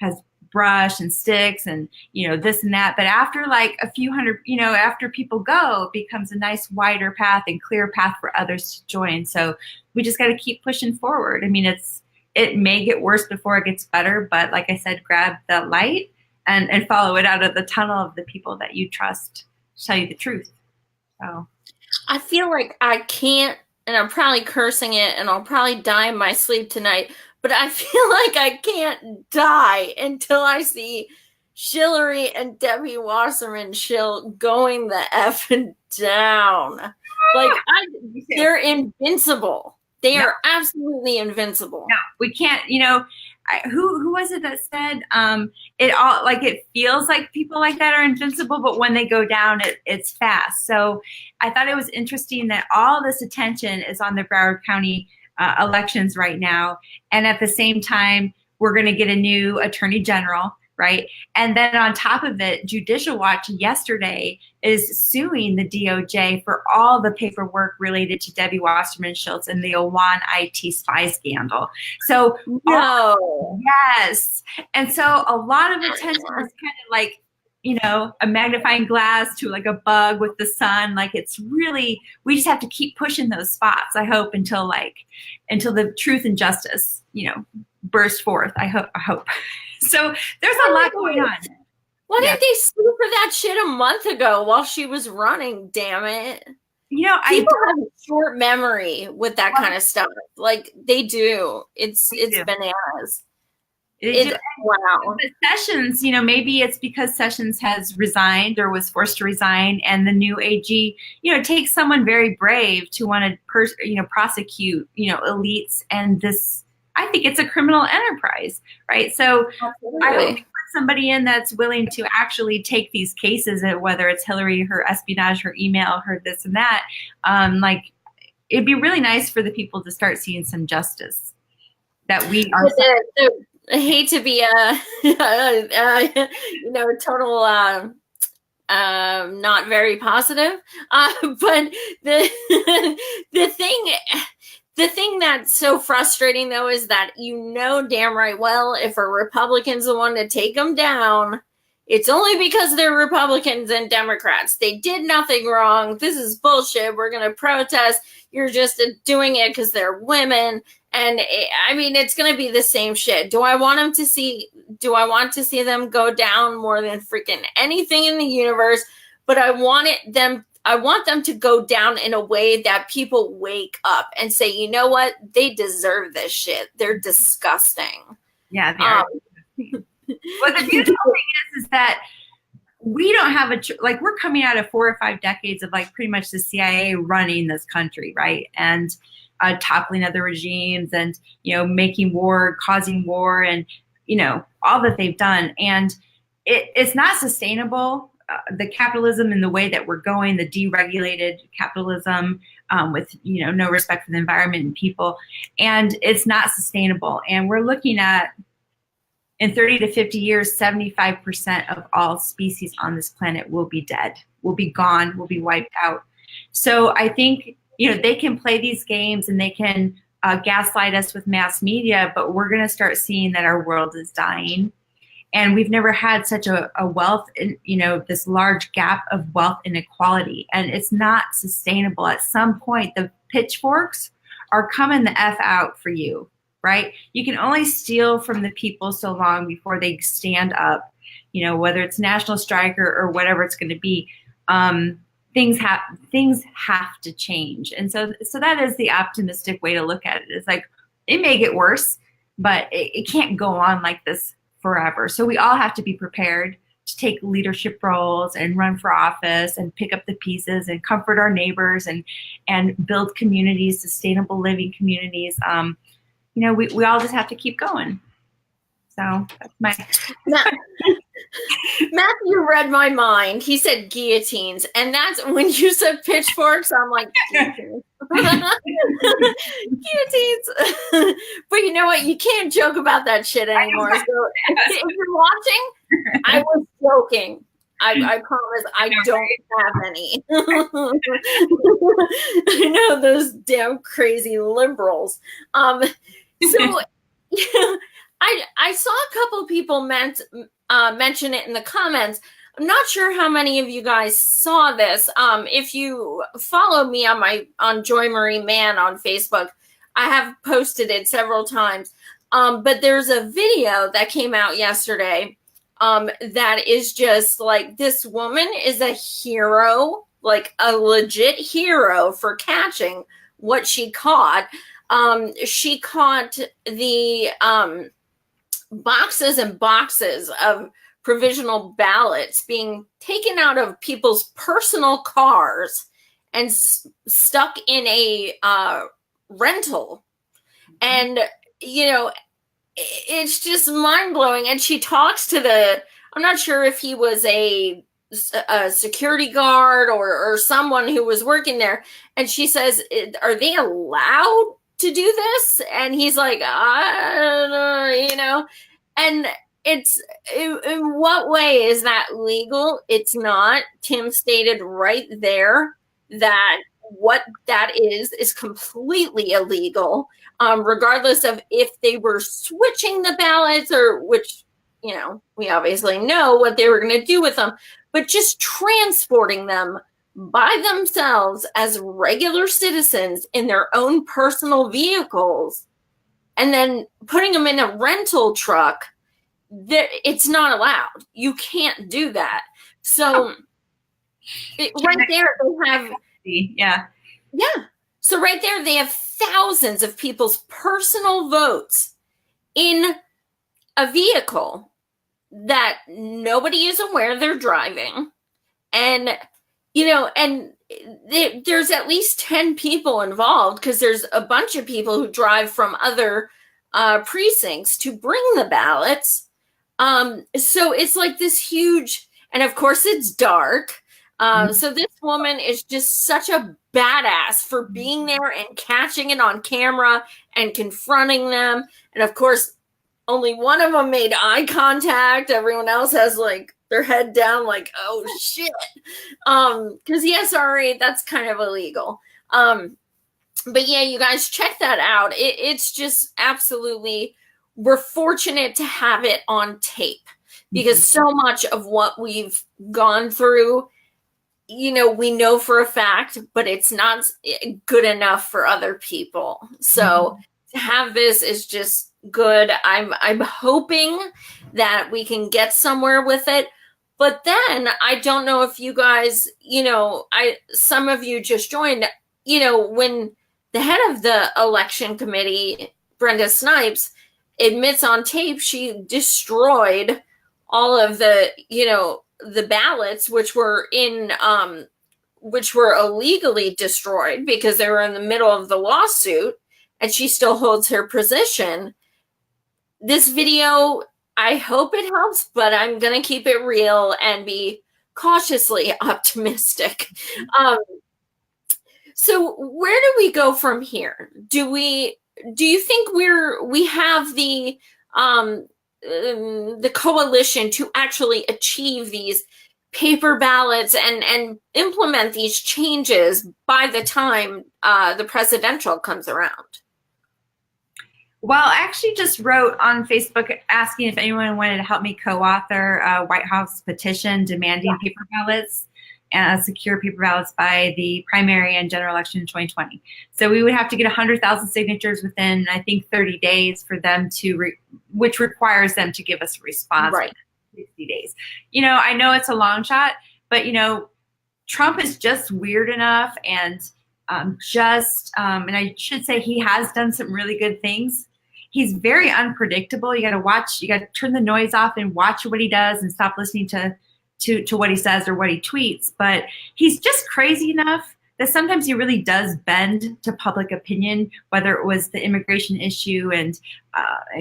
has brush and sticks and this and that, but after like a few hundred, after people go, it becomes a nice wider path and clear path for others to join. So we just got to keep pushing forward. It may get worse before it gets better, but like I said, grab the light and follow it out of the tunnel of the people that you trust to tell you the truth. So I feel like I can't, and I'm probably cursing it, and I'll probably die in my sleep tonight, but I feel like I can't die until I see Hillary and Debbie Wasserman Schultz going the effing down. Like, they're invincible. They are absolutely invincible. No, we can't, who was it that said, it feels like people like that are invincible, but when they go down, it's fast. So I thought it was interesting that all this attention is on the Broward County elections right now. And at the same time, we're going to get a new attorney general, right? And then on top of it, Judicial Watch yesterday is suing the DOJ for all the paperwork related to Debbie Wasserman Schultz and the ONE IT spy scandal. So, yes. And so a lot of attention is kind of like, a magnifying glass to like a bug with the sun. Like, it's really, we just have to keep pushing those spots, I hope, until the truth and justice, burst forth. I hope. So there's a lot going on. Why didn't they sue for that shit a month ago while she was running? Damn it. People have a short memory with that kind of stuff. Like they do. It's bananas. Wow. But Sessions, maybe it's because Sessions has resigned or was forced to resign, and the new AG, it takes someone very brave to want to, prosecute, elites, and this. I think it's a criminal enterprise, right? So I hope we put somebody in that's willing to actually take these cases, whether it's Hillary, her espionage, her email, her this and that. It'd be really nice for the people to start seeing some justice. That we are. I hate to be total not very positive, but the thing that's so frustrating though is that damn right well if a Republican's the one to take them down, it's only because they're Republicans and Democrats. They did nothing wrong. This is bullshit. We're going to protest. You're just doing it because they're women. And it's going to be the same shit. Do I want to see them go down more than freaking anything in the universe? But I want them to go down in a way that people wake up and say, you know what? They deserve this shit. They're disgusting. Yeah, they are. Well, the beautiful thing is that we don't have we're coming out of 4 or 5 decades of pretty much the CIA running this country, right? And toppling other regimes and, making war, causing war, and, all that they've done. And it's not sustainable. The capitalism in the way that we're going, the deregulated capitalism with, no respect for the environment and people. And it's not sustainable. And we're looking at, in 30 to 50 years, 75% of all species on this planet will be dead, will be gone, will be wiped out. So I think, they can play these games and they can gaslight us with mass media, but we're going to start seeing that our world is dying. And we've never had such a wealth, this large gap of wealth inequality. And it's not sustainable. At some point, the pitchforks are coming the F out for you, right? You can only steal from the people so long before they stand up, whether it's national strike or whatever it's going to be. Things have to change. And so that is the optimistic way to look at it. It's it may get worse, but it can't go on like this forever. So we all have to be prepared to take leadership roles and run for office and pick up the pieces and comfort our neighbors and build communities, sustainable living communities. We all just have to keep going. So that's my... Matthew read my mind. He said guillotines. And that's when you said pitchforks, I'm like, guillotines. Guillotines. But you know what? You can't joke about that shit anymore. So if you're watching, I was joking. I promise I don't have any. I know those damn crazy liberals. So I saw a couple of people mention it in the comments. I'm not sure how many of you guys saw this. If you follow me on Joy Marie Mann on Facebook, I have posted it several times. But there's a video that came out yesterday that is just this woman is a hero, a legit hero for catching what she caught. She caught the boxes and boxes of provisional ballots being taken out of people's personal cars and stuck in a rental. And, it's just mind-blowing. And she talks to I'm not sure if he was a security guard or someone who was working there. And she says, are they allowed to do this? And he's like, I don't know, And it's, in what way is that legal? It's not. Tim stated right there that what that is completely illegal, regardless of if they were switching the ballots or which, we obviously know what they were going to do with them, but just transporting them by themselves as regular citizens in their own personal vehicles and then putting them in a rental truck, it's not allowed. You can't do that. So right there they have, yeah. So right there they have thousands of people's personal votes in a vehicle that nobody is aware they're driving. And, and there's at least 10 people involved, because there's a bunch of people who drive from other precincts to bring the ballots. So it's like this huge, and of course it's dark. So this woman is just such a badass for being there and catching it on camera and confronting them. And of course, only one of them made eye contact. Everyone else has like their head down, like, oh shit. Because yeah, sorry, that's kind of illegal. But yeah, you guys check that out. It's just absolutely, we're fortunate to have it on tape, because so much of what we've gone through, we know for a fact, but it's not good enough for other people. So to have this is just good. I'm hoping that we can get somewhere with it. But then I don't know if you guys, some of you just joined, when the head of the election committee, Brenda Snipes, admits on tape she destroyed all of the, the ballots, which were illegally destroyed because they were in the middle of the lawsuit, and she still holds her position. This video, I hope it helps, but I'm going to keep it real and be cautiously optimistic. So where do we go from here? Do you think we have the coalition to actually achieve these paper ballots and implement these changes by the time the presidential comes around? Well, I actually just wrote on Facebook asking if anyone wanted to help me co-author a White House petition demanding paper ballots and secure paper ballots by the primary and general election in 2020. So we would have to get 100,000 signatures within, I think, 30 days for them to, which requires them to give us a response right. in 60 days. I know it's a long shot, but, Trump is just weird enough and and I should say he has done some really good things. He's very unpredictable. You got to turn the noise off and watch what he does and stop listening to what he says or what he tweets. But he's just crazy enough that sometimes he really does bend to public opinion, whether it was the immigration issue and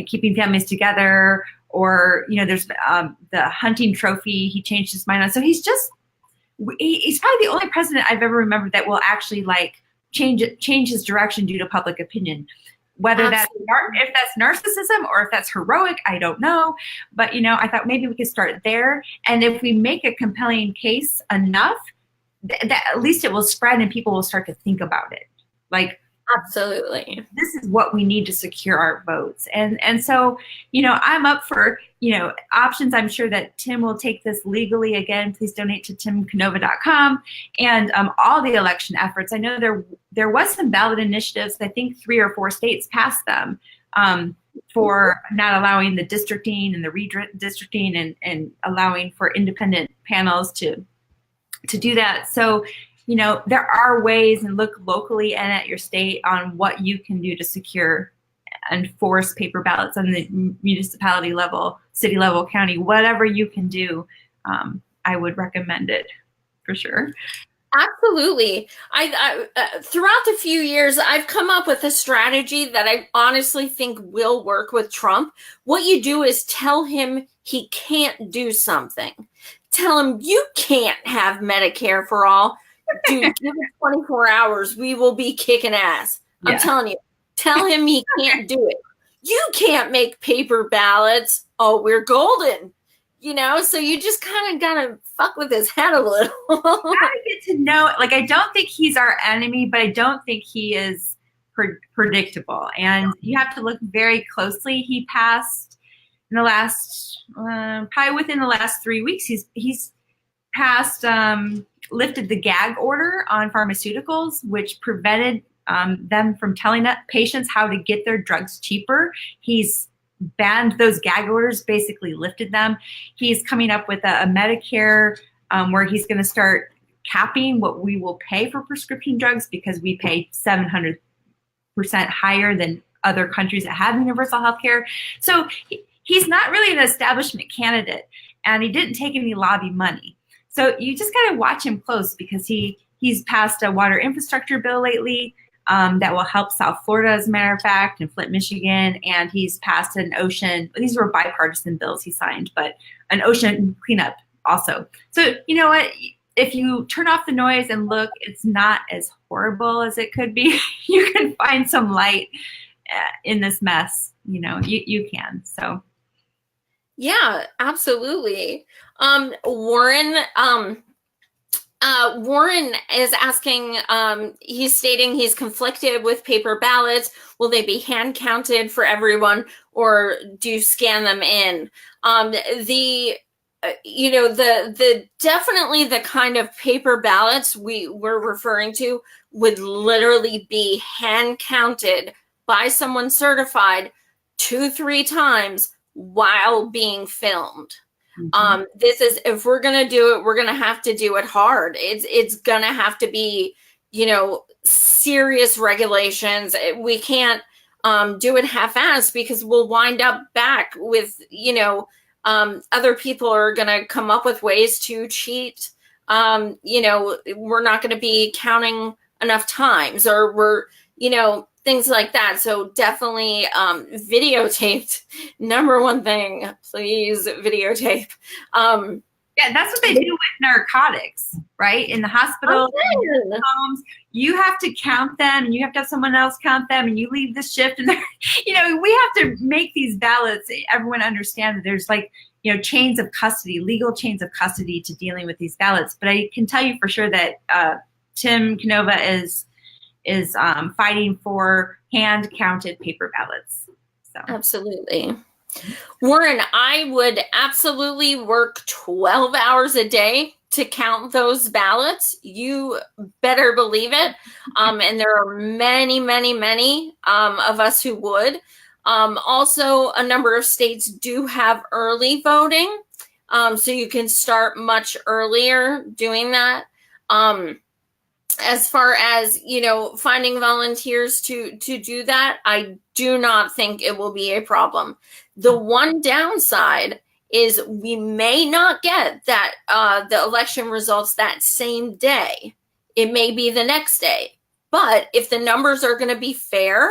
keeping families together, or, there's the hunting trophy he changed his mind on. So he's probably the only president I've ever remembered that will actually change his direction due to public opinion. Whether if that's narcissism or if that's heroic, I don't know. But, I thought maybe we could start there. And if we make a compelling case enough, that at least it will spread and people will start to think about it. Absolutely. This is what we need to secure our votes. And so, I'm up for, options. I'm sure that Tim will take this legally. Again, please donate to timcanova.com and all the election efforts. I know there was some ballot initiatives. I think 3 or 4 states passed them for not allowing the districting and the redistricting and allowing for independent panels to do that. So, there are ways, and look locally and at your state on what you can do to secure and force paper ballots on the municipality level, city level, county, whatever you can do. I would recommend it for sure. Absolutely. I throughout the few years, I've come up with a strategy that I honestly think will work with Trump. What you do is tell him he can't do something. Tell him you can't have Medicare for all. Dude, give it 24 hours. We will be kicking ass. Yeah. I'm telling you. Tell him he can't do it. You can't make paper ballots. Oh, we're golden. So you just kind of got to fuck with his head a little. I get to know, I don't think he's our enemy, but I don't think he is predictable. And you have to look very closely. He passed in the last, probably within the last 3 weeks, he's passed, lifted the gag order on pharmaceuticals, which prevented them from telling patients how to get their drugs cheaper. He's banned those gag orders, basically lifted them. He's coming up with a Medicare where he's going to start capping what we will pay for prescription drugs, because we pay 700% higher than other countries that have universal health care. So he's not really an establishment candidate, and he didn't take any lobby money. So you just got to watch him close, because he's passed a water infrastructure bill lately that will help South Florida, as a matter of fact, and Flint, Michigan. And he's passed an ocean, these were bipartisan bills he signed, but an ocean cleanup also. So you know what? If you turn off the noise and look, it's not as horrible as it could be. You can find some light in this mess. You know, you can. So, yeah, absolutely. Warren is asking. He's stating he's conflicted with paper ballots. Will they be hand counted for everyone, or do you scan them in? Definitely the kind of paper ballots we're referring to would literally be hand counted by someone certified 2-3 times while being filmed. Mm-hmm. This is, if we're going to do it, we're going to have to do it hard. It's going to have to be, serious regulations. We can't do it half-assed, because we'll wind up back with, other people are going to come up with ways to cheat. We're not going to be counting enough times, or things like that. So definitely videotaped. Number one thing, please videotape. Yeah, that's what they do with narcotics, right? In the hospital, in the homes, you have to count them, and you have to have someone else count them, and you leave the shift, and we have to make these ballots. Everyone understand that there's chains of custody, legal chains of custody to dealing with these ballots. But I can tell you for sure that Tim Canova is fighting for hand counted paper ballots. So absolutely. Warren, I would absolutely work 12 hours a day to count those ballots. You better believe it. And there are many, many, many of us who would. Also, a number of states do have early voting. So you can start much earlier doing that. As far as, finding volunteers to do that, I do not think it will be a problem. The one downside is we may not get that the election results that same day. It may be the next day. But if the numbers are going to be fair,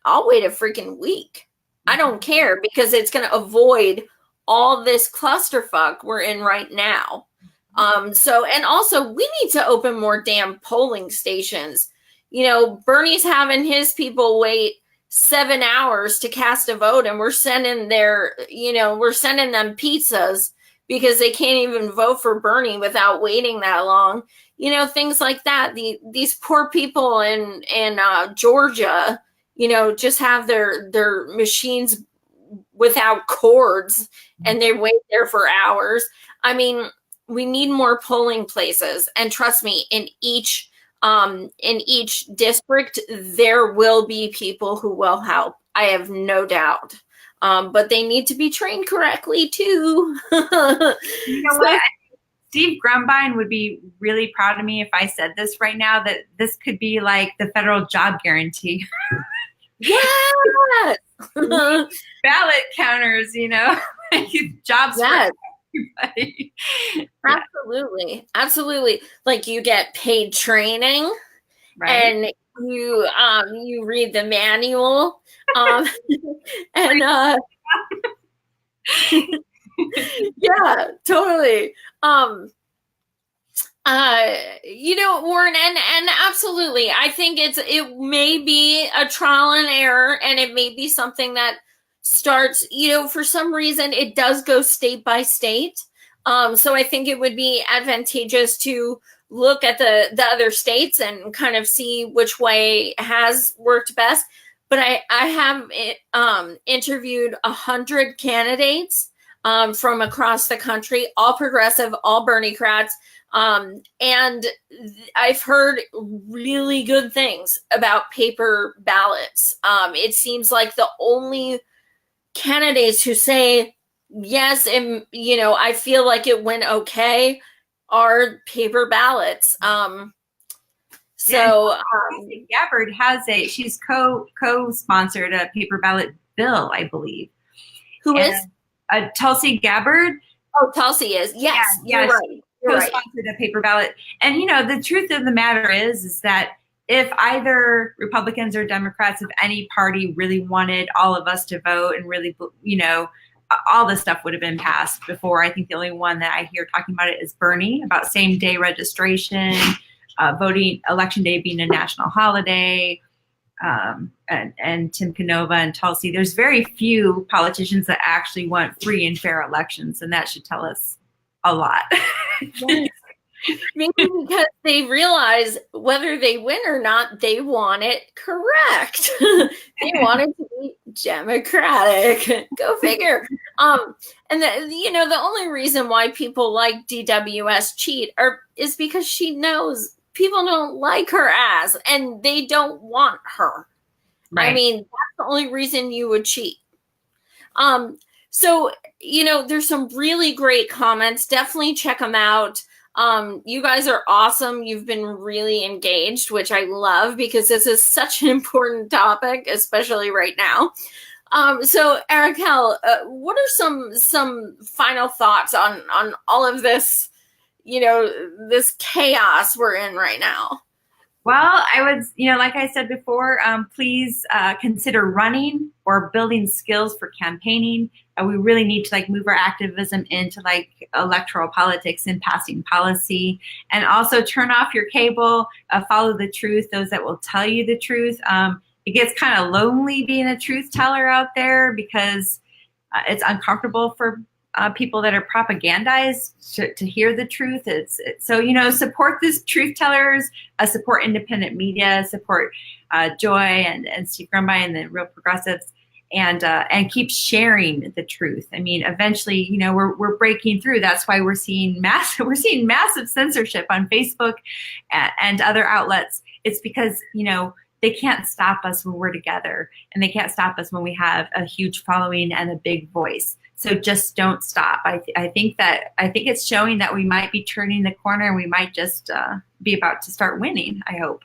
I'll wait a freaking week. I don't care, because it's going to avoid all this clusterfuck we're in right now. And also we need to open more damn polling stations. Bernie's having his people wait 7 hours to cast a vote, and we're sending them pizzas because they can't even vote for Bernie without waiting that long. Things like that. These poor people in Georgia, just have their machines without cords, and they wait there for hours. I mean, we need more polling places, and trust me, in each district, there will be people who will help. I have no doubt. But they need to be trained correctly too. What? Steve Grumbine would be really proud of me if I said this right now, that this could be like the federal job guarantee. Yes. Ballot counters, jobs. Yes. For everybody. Absolutely. Like, you get paid training, right? And you read the manual, and yeah, totally. Warren, and absolutely, I think it may be a trial and error, and it may be something that starts, for some reason it does go state by state. So I think it would be advantageous to look at the other states and kind of see which way has worked best. But I have interviewed 100 candidates from across the country, all progressive, all Bernie-crats. And I've heard really good things about paper ballots. It seems like the only candidates who say, yes, and, I feel like it went okay, are paper ballots. Gabbard she's co-sponsored a paper ballot bill, I believe. Who is? Tulsi Gabbard. Oh, Tulsi is. Yes, you're right. Co-sponsored a paper ballot. And, the truth of the matter is that if either Republicans or Democrats of any party really wanted all of us to vote and really, all this stuff would have been passed before. I think the only one that I hear talking about it is Bernie, about same-day registration, voting, election day being a national holiday, and Tim Canova and Tulsi. There's very few politicians that actually want free and fair elections, and that should tell us a lot. Maybe because they realize whether they win or not, they want it correct. They want it to be democratic. Go figure. And the only reason why people like DWS cheat is because she knows people don't like her ass and they don't want her. Right. I mean, that's the only reason you would cheat. So, there's some really great comments. Definitely check them out. You guys are awesome. You've been really engaged, which I love because this is such an important topic, especially right now. So Araquel, what are some final thoughts on all of this, this chaos we're in right now? Well, I would, like I said before, please consider running or building skills for campaigning. We really need to move our activism into electoral politics and passing policy, and also turn off your cable, follow the truth, those that will tell you the truth. It gets kind of lonely being a truth teller out there because it's uncomfortable for people that are propagandized to hear the truth. So support these truth tellers, support independent media, support Joy and Steve Grumby and the Real Progressives, and keep sharing the truth. I mean, eventually, we're breaking through. That's why we're seeing massive censorship on Facebook and other outlets. It's because they can't stop us when we're together, and they can't stop us when we have a huge following and a big voice. So just don't stop. I think it's showing that we might be turning the corner, and we might just be about to start winning, I hope.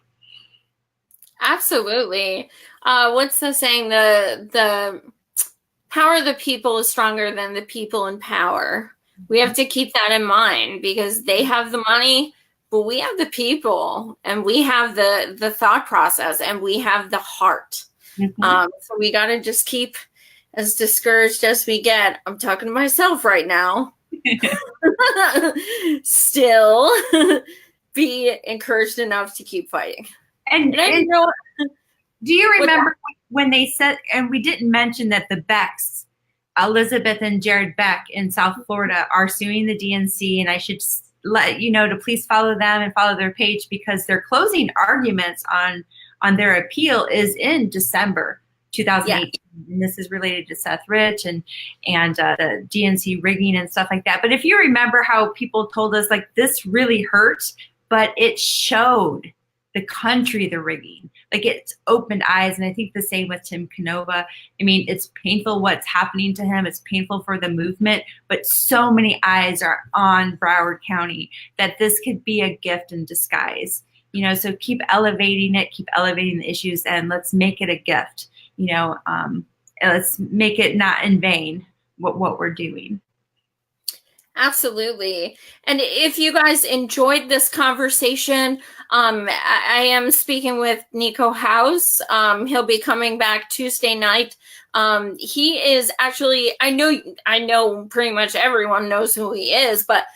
Absolutely. What's the saying? The power of the people is stronger than the people in power. We have to keep that in mind because they have the money, but we have the people, and we have the thought process, and we have the heart. Mm-hmm. So we got to just keep, as discouraged as we get, I'm talking to myself right now, still be encouraged enough to keep fighting. And do you remember when they said, and we didn't mention that the Becks, Elizabeth and Jared Beck in South Florida, are suing the DNC, and I should let you know to please follow them and follow their page because their closing arguments on their appeal is in December 2018. Yeah. And this is related to Seth Rich and the DNC rigging and stuff like that. But if you remember how people told us this really hurts, but it showed the country the rigging, it opened eyes. And I think the same with Tim Canova. I mean, it's painful what's happening to him. It's painful for the movement, but so many eyes are on Broward County that this could be a gift in disguise. So keep elevating it, keep elevating the issues, and let's make it a gift. Let's make it not in vain what we're doing. Absolutely. And if you guys enjoyed this conversation, I am speaking with Nico House. He'll be coming back Tuesday night. He is actually, I know pretty much everyone knows who he is, but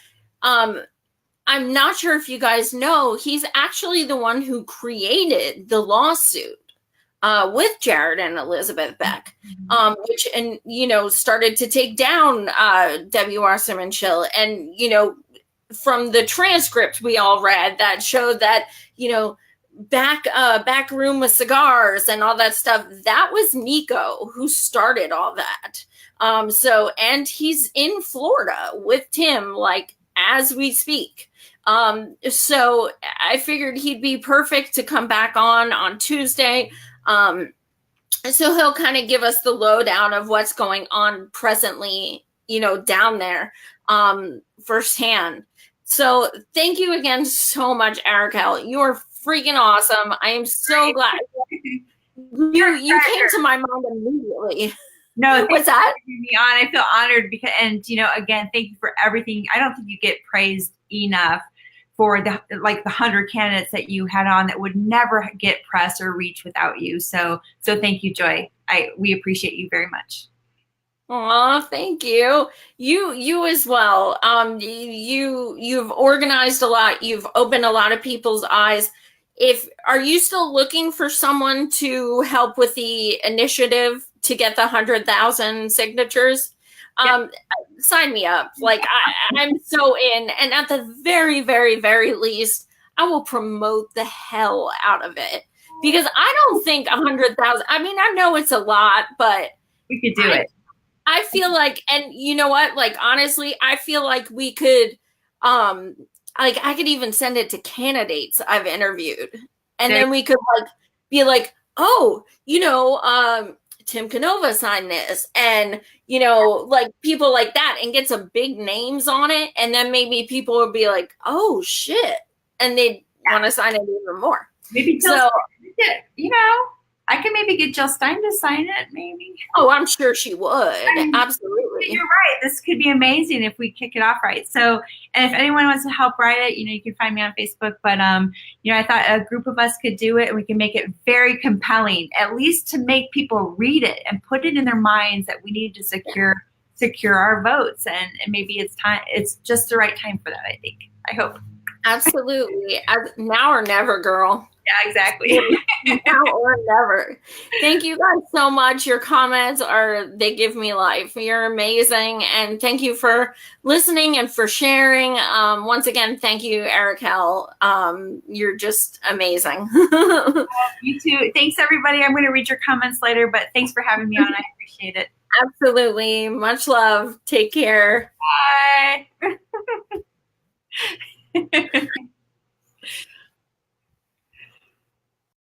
I'm not sure if you guys know, he's actually the one who created the lawsuit with Jared and Elizabeth Beck, which started to take down W. Wasserman Schultz. And, from the transcript we all read that showed that, back room with cigars and all that stuff. That was Nico who started all that. And he's in Florida with Tim, like, as we speak. So I figured he'd be perfect to come back on Tuesday. So he'll kind of give us the lowdown of what's going on presently, down there, firsthand. So thank you again so much, Araquel. You are freaking awesome. I am so glad you came to my mind immediately. No, what's that? Me on. I feel honored because, and again, thank you for everything. I don't think you get praised enough for the 100 candidates that you had on that would never get press or reach without you. So thank you, Joy. We appreciate you very much. Oh, thank you. You as well. You've organized a lot. You've opened a lot of people's eyes. Are you still looking for someone to help with the initiative to get the 100,000 signatures? Sign me up. Like, I'm so in. And at the very, very, very least, I will promote the hell out of it, because I don't think 100,000. I mean, I know it's a lot, but we could do it. I feel like, and you know what? Like, honestly, I feel like we could, I could even send it to candidates I've interviewed, and then we could be like, oh, Tim Canova signed this, and like people like that, and get some big names on it, and then maybe people would be like, oh shit, and they'd want to sign it even more. Maybe I can maybe get Jill Stein to sign it, maybe. Oh, I'm sure she would. Absolutely. You're right. This could be amazing if we kick it off right. So, and if anyone wants to help write it, you can find me on Facebook. But, I thought a group of us could do it, and we can make it very compelling, at least to make people read it and put it in their minds that we need to secure our votes. And maybe it's just the right time for that, I think. I hope. Absolutely. Now or never, girl. Yeah, exactly. Now or never. Thank you guys so much. Your comments they give me life. You're amazing. And thank you for listening and for sharing. Once again, thank you, Araquel. You're just amazing. You too. Thanks, everybody. I'm going to read your comments later, but thanks for having me on. I appreciate it. Absolutely. Much love. Take care. Bye.